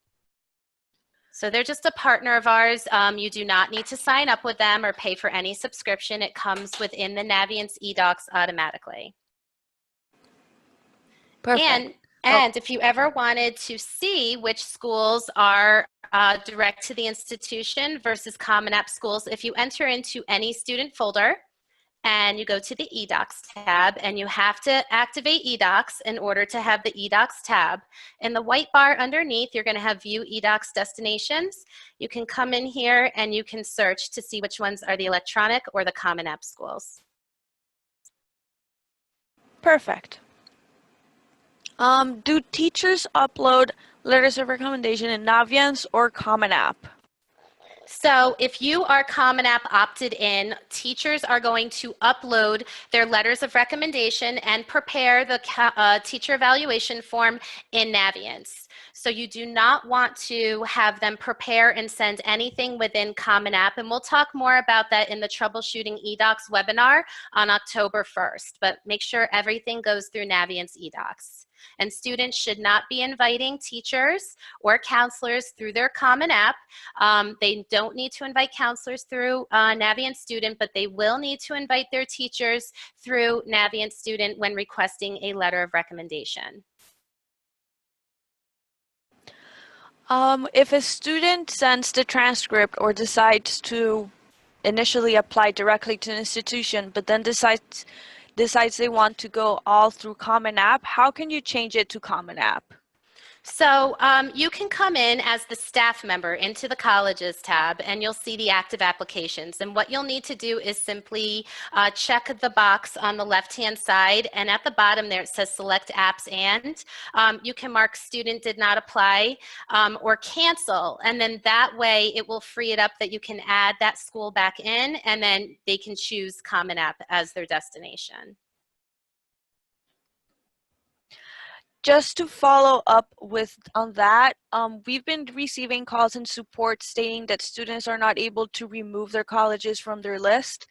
So they're just a partner of ours. You do not need to sign up with them or pay for any subscription. It comes within the Naviance eDocs automatically. Perfect. And if you ever wanted to see which schools are direct to the institution versus Common App schools, if you enter into any student folder and you go to the eDocs tab, and you have to activate eDocs in order to have the eDocs tab. In the white bar underneath, you're going to have View eDocs Destinations. You can come in here and you can search to see which ones are the electronic or the Common App schools. Perfect. Do teachers upload letters of recommendation in Naviance or Common App? So if you are Common App opted in, teachers are going to upload their letters of recommendation and prepare the teacher evaluation form in Naviance. So you do not want to have them prepare and send anything within Common App, and we'll talk more about that in the Troubleshooting eDocs webinar on October 1st, but make sure everything goes through Naviance eDocs. And students should not be inviting teachers or counselors through their Common App. They don't need to invite counselors through Naviance Student, but they will need to invite their teachers through Naviance Student when requesting a letter of recommendation. If a student sends the transcript or decides to initially apply directly to an institution, but then decides they want to go all through Common App, how can you change it to Common App? So you can come in as the staff member into the colleges tab and you'll see the active applications. And what you'll need to do is simply check the box on the left-hand side, and at the bottom there it says select apps, and you can mark student did not apply or cancel. And then that way it will free it up that you can add that school back in, and then they can choose Common App as their destination. Just to follow up on that, we've been receiving calls and support stating that students are not able to remove their colleges from their list.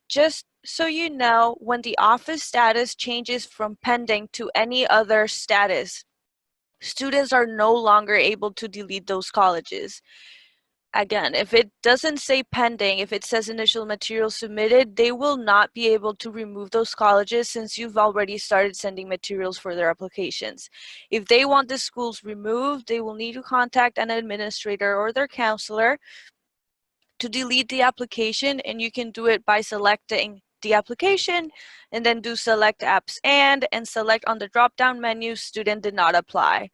Just so you know, when the office status changes from pending to any other status, students are no longer able to delete those colleges. Again, if it doesn't say pending, if it says initial material submitted, they will not be able to remove those colleges since you've already started sending materials for their applications. If they want the schools removed, they will need to contact an administrator or their counselor to delete the application, and you can do it by selecting the application and then do select apps and select on the drop-down menu student did not apply.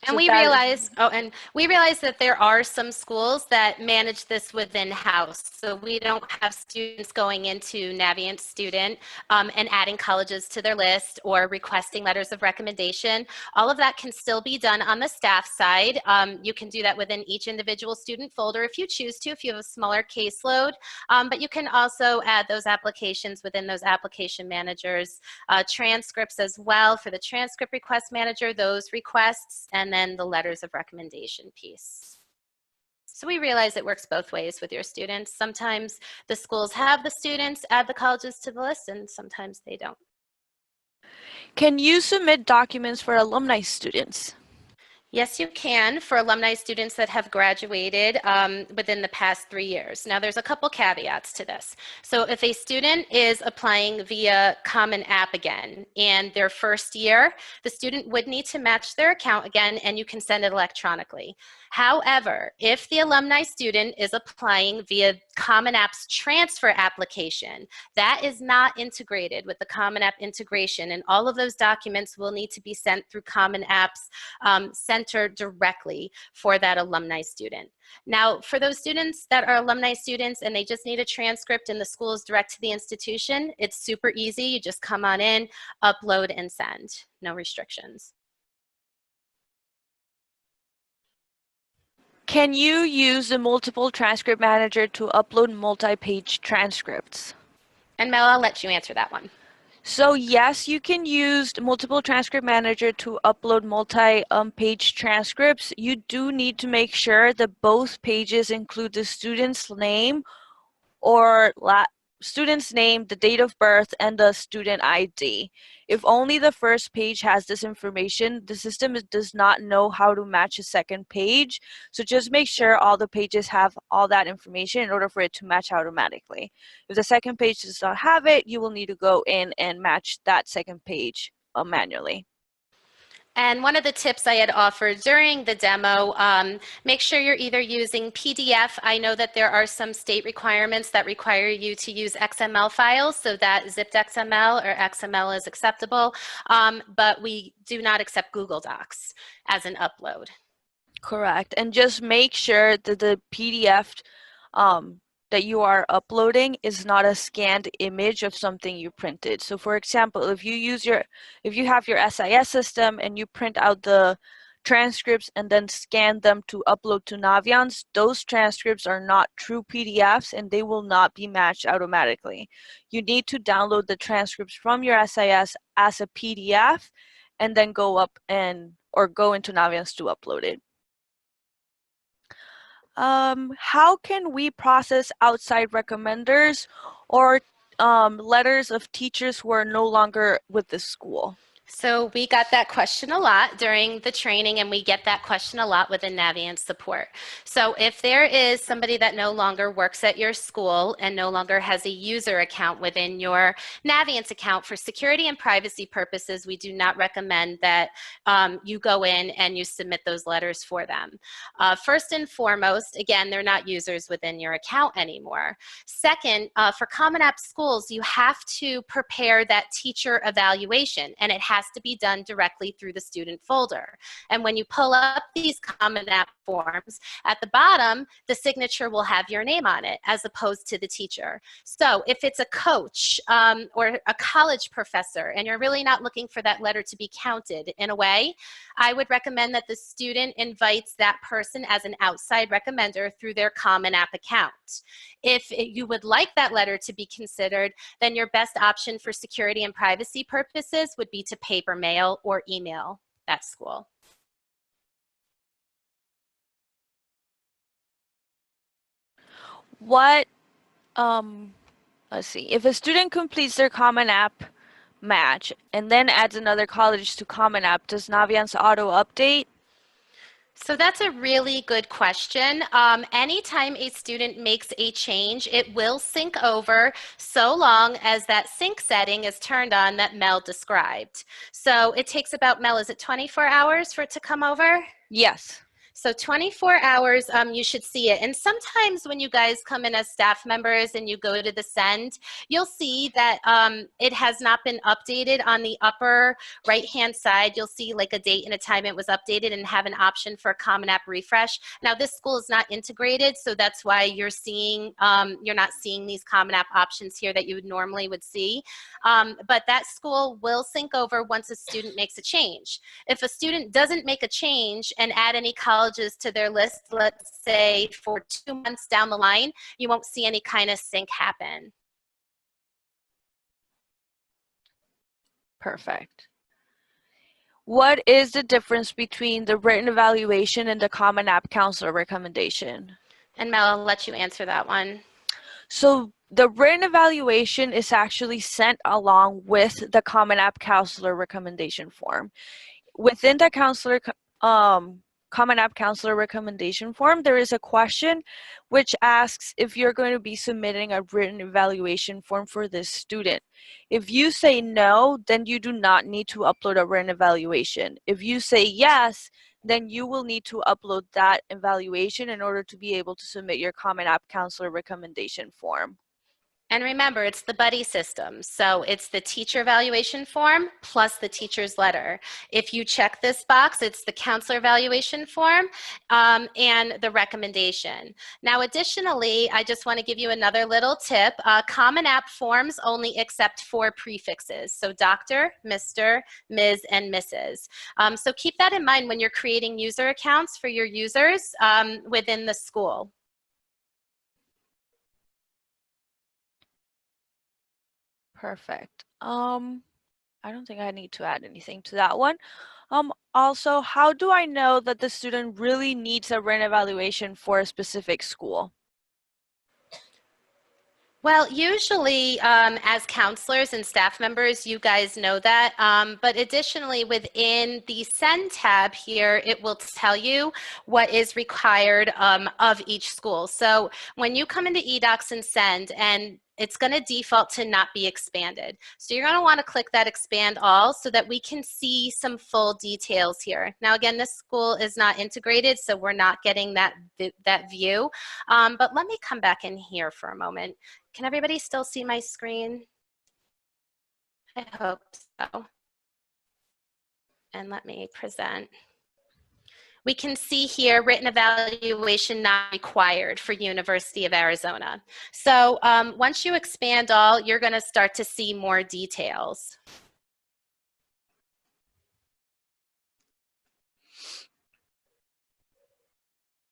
And we realize that there are some schools that manage this within house. So we don't have students going into Navient Student and adding colleges to their list or requesting letters of recommendation. All of that can still be done on the staff side. You can do that within each individual student folder if you choose to, if you have a smaller caseload. But you can also add those applications within those application managers, transcripts as well for the transcript request manager, those requests, and then the letters of recommendation piece. So we realize it works both ways with your students. Sometimes the schools have the students add the colleges to the list, and sometimes they don't. Can you submit documents for alumni students? Yes, you can for alumni students that have graduated within the past 3 years. Now, there's a couple caveats to this. So if a student is applying via Common App again in their first year, the student would need to match their account again, and you can send it electronically. However, if the alumni student is applying via Common App's transfer application, that is not integrated with the Common App integration, and all of those documents will need to be sent through Common App's center directly for that alumni student. Now, for those students that are alumni students and they just need a transcript and the school is direct to the institution, it's super easy. You just come on in, upload, and send. No restrictions. Can you use the multiple transcript manager to upload multi-page transcripts? And Mel, I'll let you answer that one. So yes, you can use the multiple transcript manager to upload multi-page transcripts. You do need to make sure that both pages include the student's name or student's name, the date of birth, and the student ID. If only the first page has this information, the system does not know how to match a second page. So just make sure all the pages have all that information in order for it to match automatically. If the second page does not have it, you will need to go in and match that second page manually. And one of the tips I had offered during the demo, make sure you're either using PDF. I know that there are some state requirements that require you to use XML files, so that zipped XML or XML is acceptable, but we do not accept Google Docs as an upload. Correct. And just make sure that the PDF that you are uploading is not a scanned image of something you printed. So for example, if you have your SIS system and you print out the transcripts and then scan them to upload to Naviance, those transcripts are not true PDFs and they will not be matched automatically. You need to download the transcripts from your SIS as a PDF and then go up or go into Naviance to upload it. How can we process outside recommenders or letters of teachers who are no longer with the school? So we got that question a lot during the training, and we get that question a lot within Navient support. So if there is somebody that no longer works at your school and no longer has a user account within your Navient account, for security and privacy purposes, we do not recommend that you go in and you submit those letters for them. First and foremost, again, they're not users within your account anymore. Second, for Common App schools, you have to prepare that teacher evaluation, and it has has to be done directly through the student folder. And when you pull up these Common App forms, at the bottom, the signature will have your name on it as opposed to the teacher. So if it's a coach or a college professor and you're really not looking for that letter to be counted in a way, I would recommend that the student invites that person as an outside recommender through their Common App account. If you would like that letter to be considered, then your best option for security and privacy purposes would be to paper mail or email that school. What, let's see, if a student completes their Common App match and then adds another college to Common App, does Naviance auto update? So that's a really good question. Anytime a student makes a change, it will sync over so long as that sync setting is turned on that Mel described. So it takes about, Mel, is it 24 hours for it to come over? Yes. So 24 hours, you should see it. And sometimes when you guys come in as staff members and you go to the send, you'll see that it has not been updated on the upper right-hand side. You'll see like a date and a time it was updated and have an option for a Common App refresh. Now this school is not integrated, so that's why you're seeing, you're not seeing these Common App options here that you would normally would see. But that school will sync over once a student makes a change. If a student doesn't make a change and add any colleges to their list, let's say for 2 months down the line, you won't see any kind of sync happen. Perfect. What is the difference between the written evaluation and the Common App counselor recommendation? And Mel, I'll let you answer that one. So the written evaluation is actually sent along with the Common App counselor recommendation form. Within the Common App counselor recommendation form, there is a question which asks if you're going to be submitting a written evaluation form for this student. If you say no, then you do not need to upload a written evaluation. If you say yes, then you will need to upload that evaluation in order to be able to submit your Common App counselor recommendation form. And remember, it's the buddy system. So it's the teacher evaluation form plus the teacher's letter. If you check this box, it's the counselor evaluation form and the recommendation. Now, additionally, I just want to give you another little tip. Common App forms only accept 4 prefixes. So Dr., Mr., Ms., and Mrs. So keep that in mind when you're creating user accounts for your users within the school. Perfect. I don't think I need to add anything to that one. Also, how do I know that the student really needs a written evaluation for a specific school? Well, usually as counselors and staff members, you guys know that. But additionally, within the Send tab here, it will tell you what is required of each school. So when you come into eDocs and Send, and it's going to default to not be expanded. So you're going to want to click that expand all so that we can see some full details here. Now, again, this school is not integrated, so we're not getting that view. But let me come back in here for a moment. Can everybody still see my screen? I hope so. And let me present. We can see here written evaluation not required for University of Arizona. So once you expand all, you're going to start to see more details.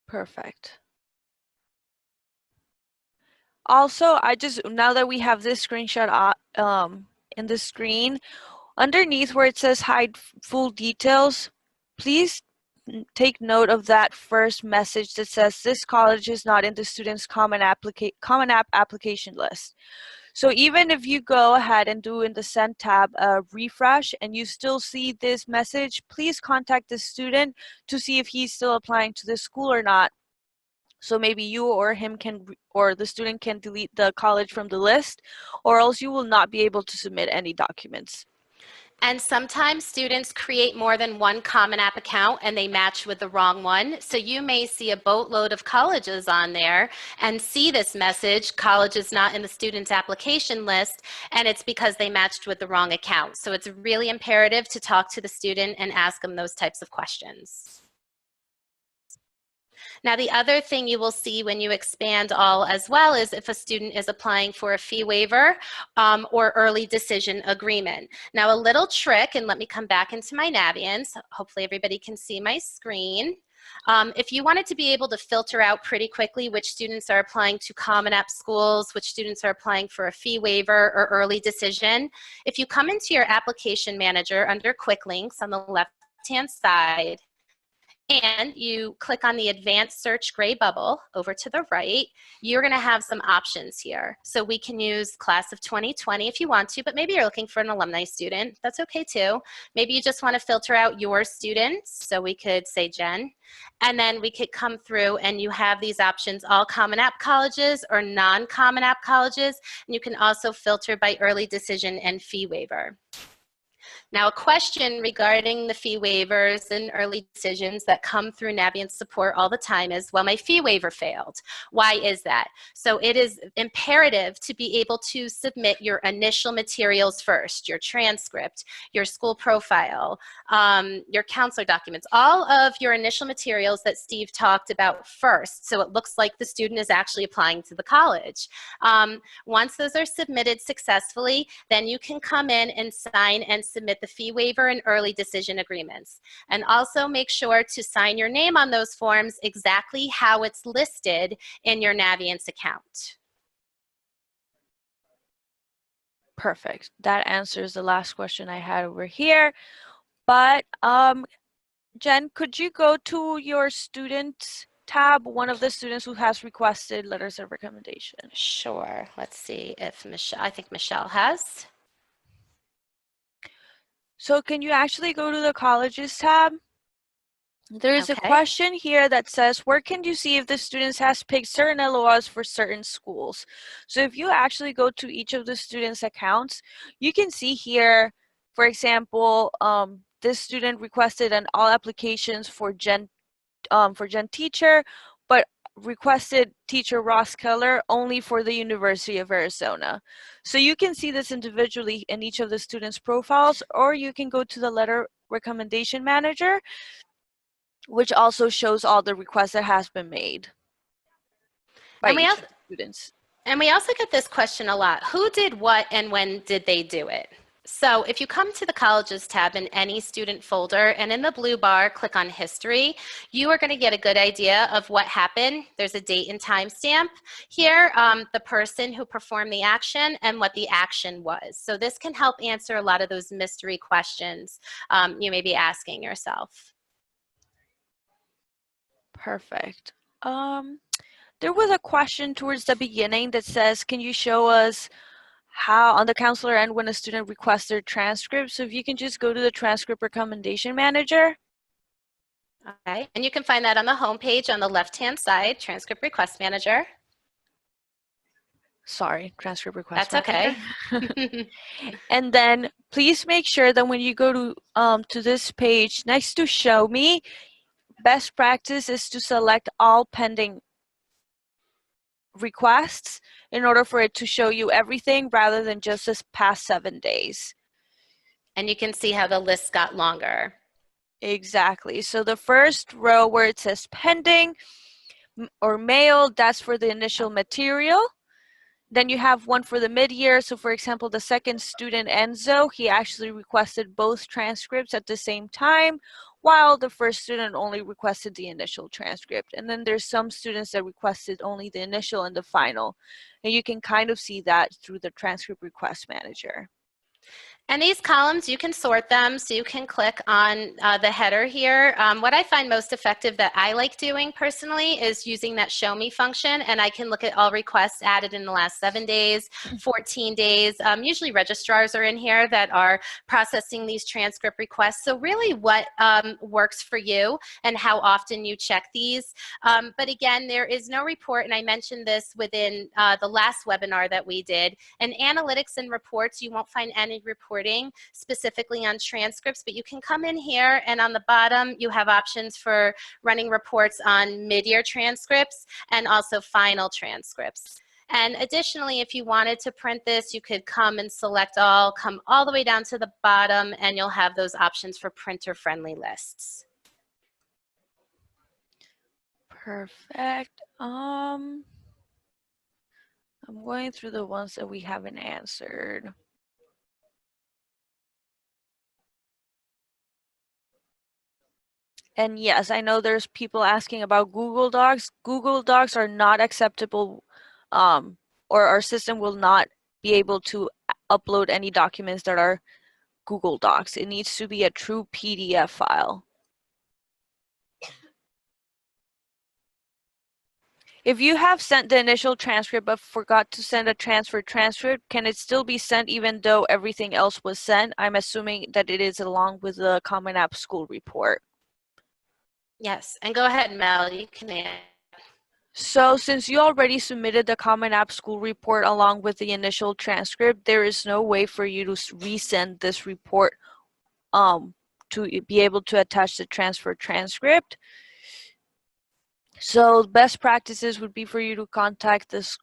Perfect. Also, now that we have this screenshot in the screen, underneath where it says hide full details, please take note of that first message that says this college is not in the student's Common App application list. So even if you go ahead and do in the Send tab a refresh and you still see this message, please contact the student to see if he's still applying to this school or not. So maybe you or the student can delete the college from the list, or else you will not be able to submit any documents. And sometimes students create more than one Common App account and they match with the wrong one. So you may see a boatload of colleges on there and see this message, college is not in the student's application list, and it's because they matched with the wrong account. So it's really imperative to talk to the student and ask them those types of questions. Now, the other thing you will see when you expand all as well is if a student is applying for a fee waiver or early decision agreement. Now, a little trick, and let me come back into my Navient. Hopefully everybody can see my screen. If you wanted to be able to filter out pretty quickly which students are applying to Common App schools, which students are applying for a fee waiver or early decision, if you come into your application manager under Quick Links on the left-hand side, and you click on the advanced search gray bubble over to the right, you're going to have some options here. So we can use class of 2020 if you want to, but maybe you're looking for an alumni student. That's okay too. Maybe you just want to filter out your students. So we could say Jen, and then we could come through and you have these options, all Common App colleges or non-Common App colleges. And you can also filter by early decision and fee waiver. Now, a question regarding the fee waivers and early decisions that come through Navient support all the time is, well, my fee waiver failed. Why is that? So it is imperative to be able to submit your initial materials first, your transcript, your school profile, your counselor documents, all of your initial materials that Steve talked about first. So it looks like the student is actually applying to the college. Once those are submitted successfully, then you can come in and sign and submit the fee waiver and early decision agreements. And also make sure to sign your name on those forms exactly how it's listed in your Navient's account. Perfect. That answers the last question I had over here. But Jen, could you go to your students tab, one of the students who has requested letters of recommendation? Sure. Let's see if Michelle, I think Michelle has. So can you actually go to the colleges tab? There's a question here that says, where can you see if the students has picked certain LORs for certain schools? So if you actually go to each of the students' accounts, you can see here, for example, this student requested an all applications for Gen Teacher, but requested teacher Ross Keller only for the University of Arizona. So you can see this individually in each of the students' profiles, or you can go to the letter recommendation manager, which also shows all the requests that has been made by each of the students. And we also get this question a lot. Who did what and when did they do it? So if you come to the colleges tab in any student folder and in the blue bar, click on history, you are going to get a good idea of what happened. There's a date and time stamp here, the person who performed the action and what the action was. So this can help answer a lot of those mystery questions you may be asking yourself. Perfect. There was a question towards the beginning that says, can you show us how on the counselor end when a student requests their transcript? So if you can just go to the transcript recommendation manager. Okay, and you can find that on the home page on the left-hand side, transcript request manager. Sorry, transcript request That's manager. okay. And then please make sure that when you go to this page, next to show me, best practice is to select all pending requests in order for it to show you everything rather than just this past 7 days. And you can see how the list got longer. Exactly. So the first row where it says pending or mail, that's for the initial material. Then you have one for the mid-year. So for example, the second student, Enzo, he actually requested both transcripts at the same time, while the first student only requested the initial transcript. And then there's some students that requested only the initial and the final. And you can kind of see that through the transcript request manager. And these columns, you can sort them, so you can click on the header here. What I find most effective that I like doing personally is using that show me function, and I can look at all requests added in the last 7 days, 14 days. Usually registrars are in here that are processing these transcript requests. So really what works for you and how often you check these. But again, there is no report, and I mentioned this within the last webinar that we did. In analytics and reports, you won't find any report reporting specifically on transcripts, but you can come in here and on the bottom you have options for running reports on mid-year transcripts and also final transcripts. And additionally, if you wanted to print this, you could come and select all, come all the way down to the bottom, and you'll have those options for printer-friendly lists. Perfect. I'm going through the ones that we haven't answered. And yes, I know there's people asking about Google Docs. Google Docs are not acceptable, or our system will not be able to upload any documents that are Google Docs. It needs to be a true PDF file. If you have sent the initial transcript but forgot to send a transfer transcript, can it still be sent even though everything else was sent? I'm assuming that it is along with the Common App School report. Yes, and go ahead, Mel, you can add. So since you already submitted the Common App School report along with the initial transcript, there is no way for you to resend this report to be able to attach the transfer transcript. So best practices would be for you to contact this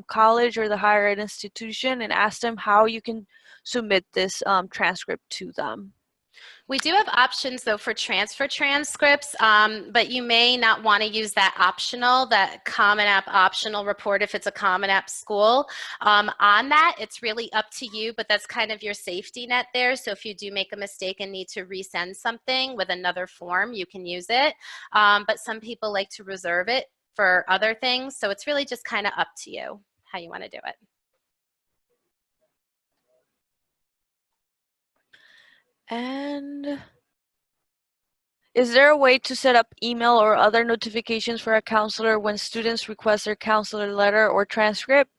college or the higher ed institution and ask them how you can submit this transcript to them. We do have options though for transfer transcripts, but you may not want to use that Common App optional report if it's a Common App school. On that, it's really up to you, but that's kind of your safety net there. So if you do make a mistake and need to resend something with another form, you can use it. But some people like to reserve it for other things. So it's really just kind of up to you how you want to do it. And is there a way to set up email or other notifications for a counselor when students request their counselor letter or transcript?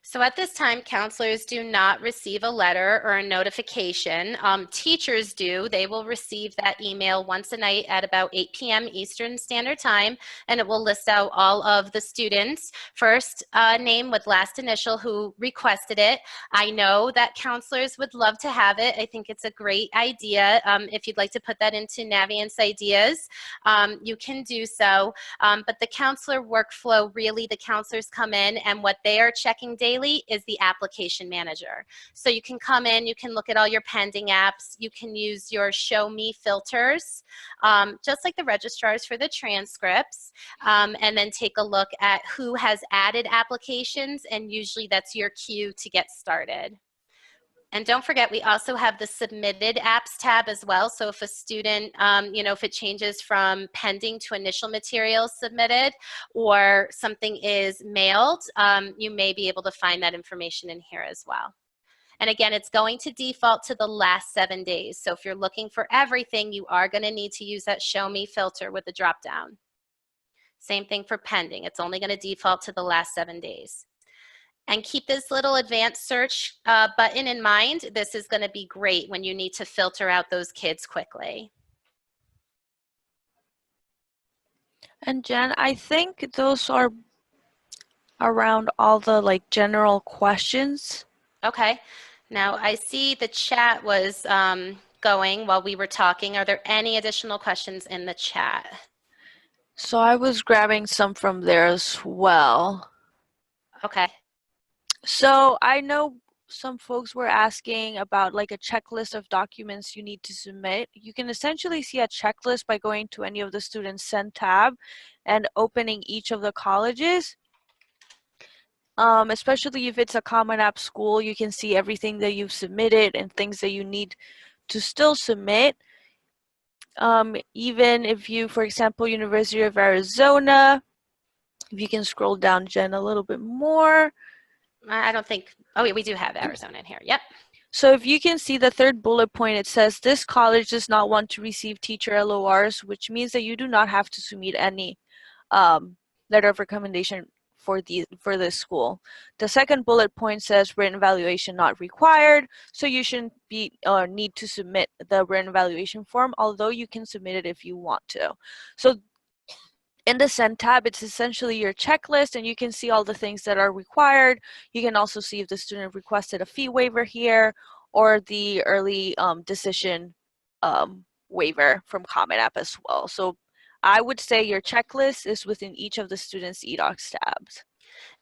So at this time, counselors do not receive a letter or a notification. Teachers do. They will receive that email once a night at about 8 p.m. Eastern Standard Time, and it will list out all of the students, first name with last initial who requested it. I know that counselors would love to have it. I think it's a great idea. If you'd like to put that into Naviance Ideas, you can do so. But the counselor workflow, really the counselors come in and what they are checking daily is the application manager. So you can come in, you can look at all your pending apps, you can use your show me filters, just like the registrars for the transcripts, and then take a look at who has added applications, and usually that's your cue to get started. And don't forget, we also have the submitted apps tab as well. So if a student, if it changes from pending to initial materials submitted or something is mailed, you may be able to find that information in here as well. And again, it's going to default to the last 7 days. So if you're looking for everything, you are going to need to use that show me filter with the drop down. Same thing for pending. It's only going to default to the last 7 days. And keep this little advanced search button in mind. This is going to be great when you need to filter out those kids quickly. And Jen, I think those are around all the general questions. Okay. Now I see the chat was going while we were talking. Are there any additional questions in the chat? So I was grabbing some from there as well. Okay. So I know some folks were asking about a checklist of documents you need to submit. You can essentially see a checklist by going to any of the Students Send tab and opening each of the colleges. Especially if it's a Common App school, you can see everything that you've submitted and things that you need to still submit. Even if you, for example, University of Arizona, if you can scroll down, Jen, a little bit more. I don't think, oh yeah, we do have Arizona in here, yep. So if you can see the third bullet point, it says this college does not want to receive teacher LORs, which means that you do not have to submit any letter of recommendation for this school. The second bullet point says written evaluation not required, so you shouldn't be or need to submit the written evaluation form, although you can submit it if you want to. So in the Send tab, it's essentially your checklist, and you can see all the things that are required. You can also see if the student requested a fee waiver here, or the early decision waiver from Common App as well. So I would say your checklist is within each of the students' eDocs tabs.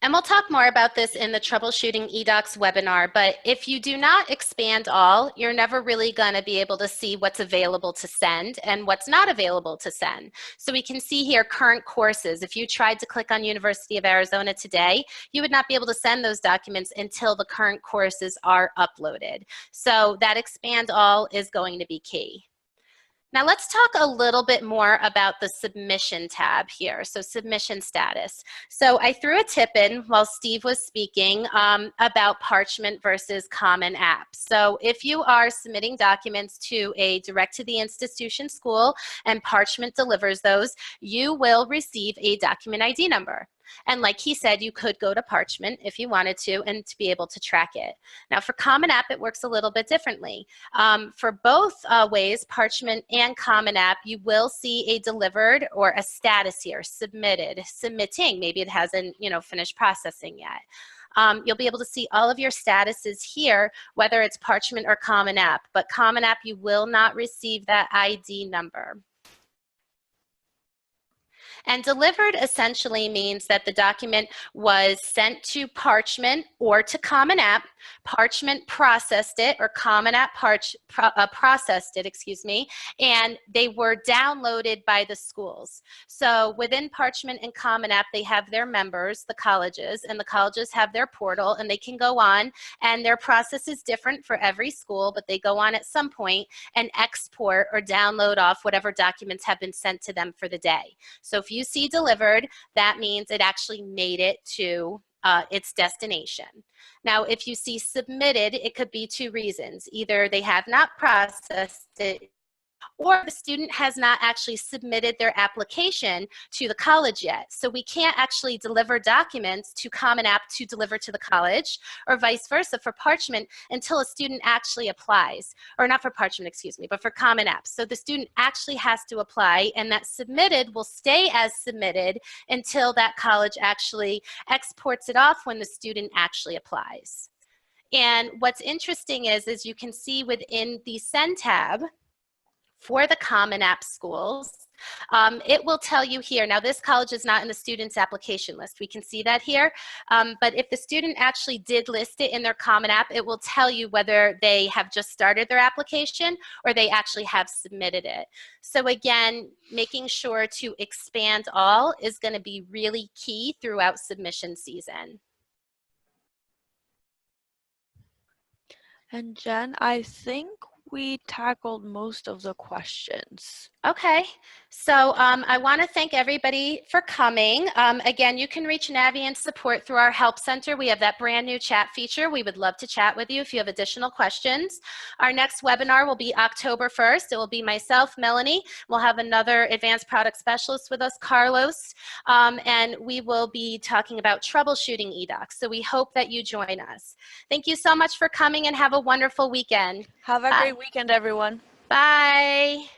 And we'll talk more about this in the Troubleshooting eDocs webinar, but if you do not expand all, you're never really going to be able to see what's available to send and what's not available to send. So we can see here current courses. If you tried to click on University of Arizona today, you would not be able to send those documents until the current courses are uploaded. So that expand all is going to be key. Now let's talk a little bit more about the submission tab here. So submission status. So I threw a tip in while Steve was speaking about Parchment versus Common App. So if you are submitting documents to a direct to the institution school and Parchment delivers those, you will receive a document ID number. And like he said, you could go to Parchment if you wanted to and to be able to track it. Now for Common App, it works a little bit differently. For both ways, Parchment and Common App, you will see a delivered or a status here, submitted, submitting. Maybe it hasn't, finished processing yet. You'll be able to see all of your statuses here, whether it's Parchment or Common App. But Common App, you will not receive that ID number. And delivered essentially means that the document was sent to Parchment or to Common App. Parchment processed it, or Common App processed it, and they were downloaded by the schools. So within Parchment and Common App, they have their members, the colleges, and the colleges have their portal, and they can go on, and their process is different for every school, but they go on at some point and export or download off whatever documents have been sent to them for the day. So if you see delivered, that means it actually made it to its destination. Now, if you see submitted, it could be two reasons. Either they have not processed it, or the student has not actually submitted their application to the college yet. So we can't actually deliver documents to Common App to deliver to the college, or vice versa for Parchment until a student actually applies. Or not for Parchment, but for Common App. So the student actually has to apply, and that submitted will stay as submitted until that college actually exports it off when the student actually applies. And what's interesting is you can see within the Send tab, for the Common App schools, it will tell you here, now this college is not in the student's application list. We can see that here, but if the student actually did list it in their Common App, it will tell you whether they have just started their application or they actually have submitted it. So again, making sure to expand all is going to be really key throughout submission season. And Jen, I think we tackled most of the questions. Okay, so I want to thank everybody for coming. Again, you can reach Navient support through our help center. We have that brand new chat feature. We would love to chat with you if you have additional questions. Our next webinar will be October 1st. It will be myself, Melanie. We'll have another advanced product specialist with us, Carlos, and we will be talking about troubleshooting eDocs. So we hope that you join us. Thank you so much for coming and have a wonderful weekend. Have a great weekend, everyone. Bye.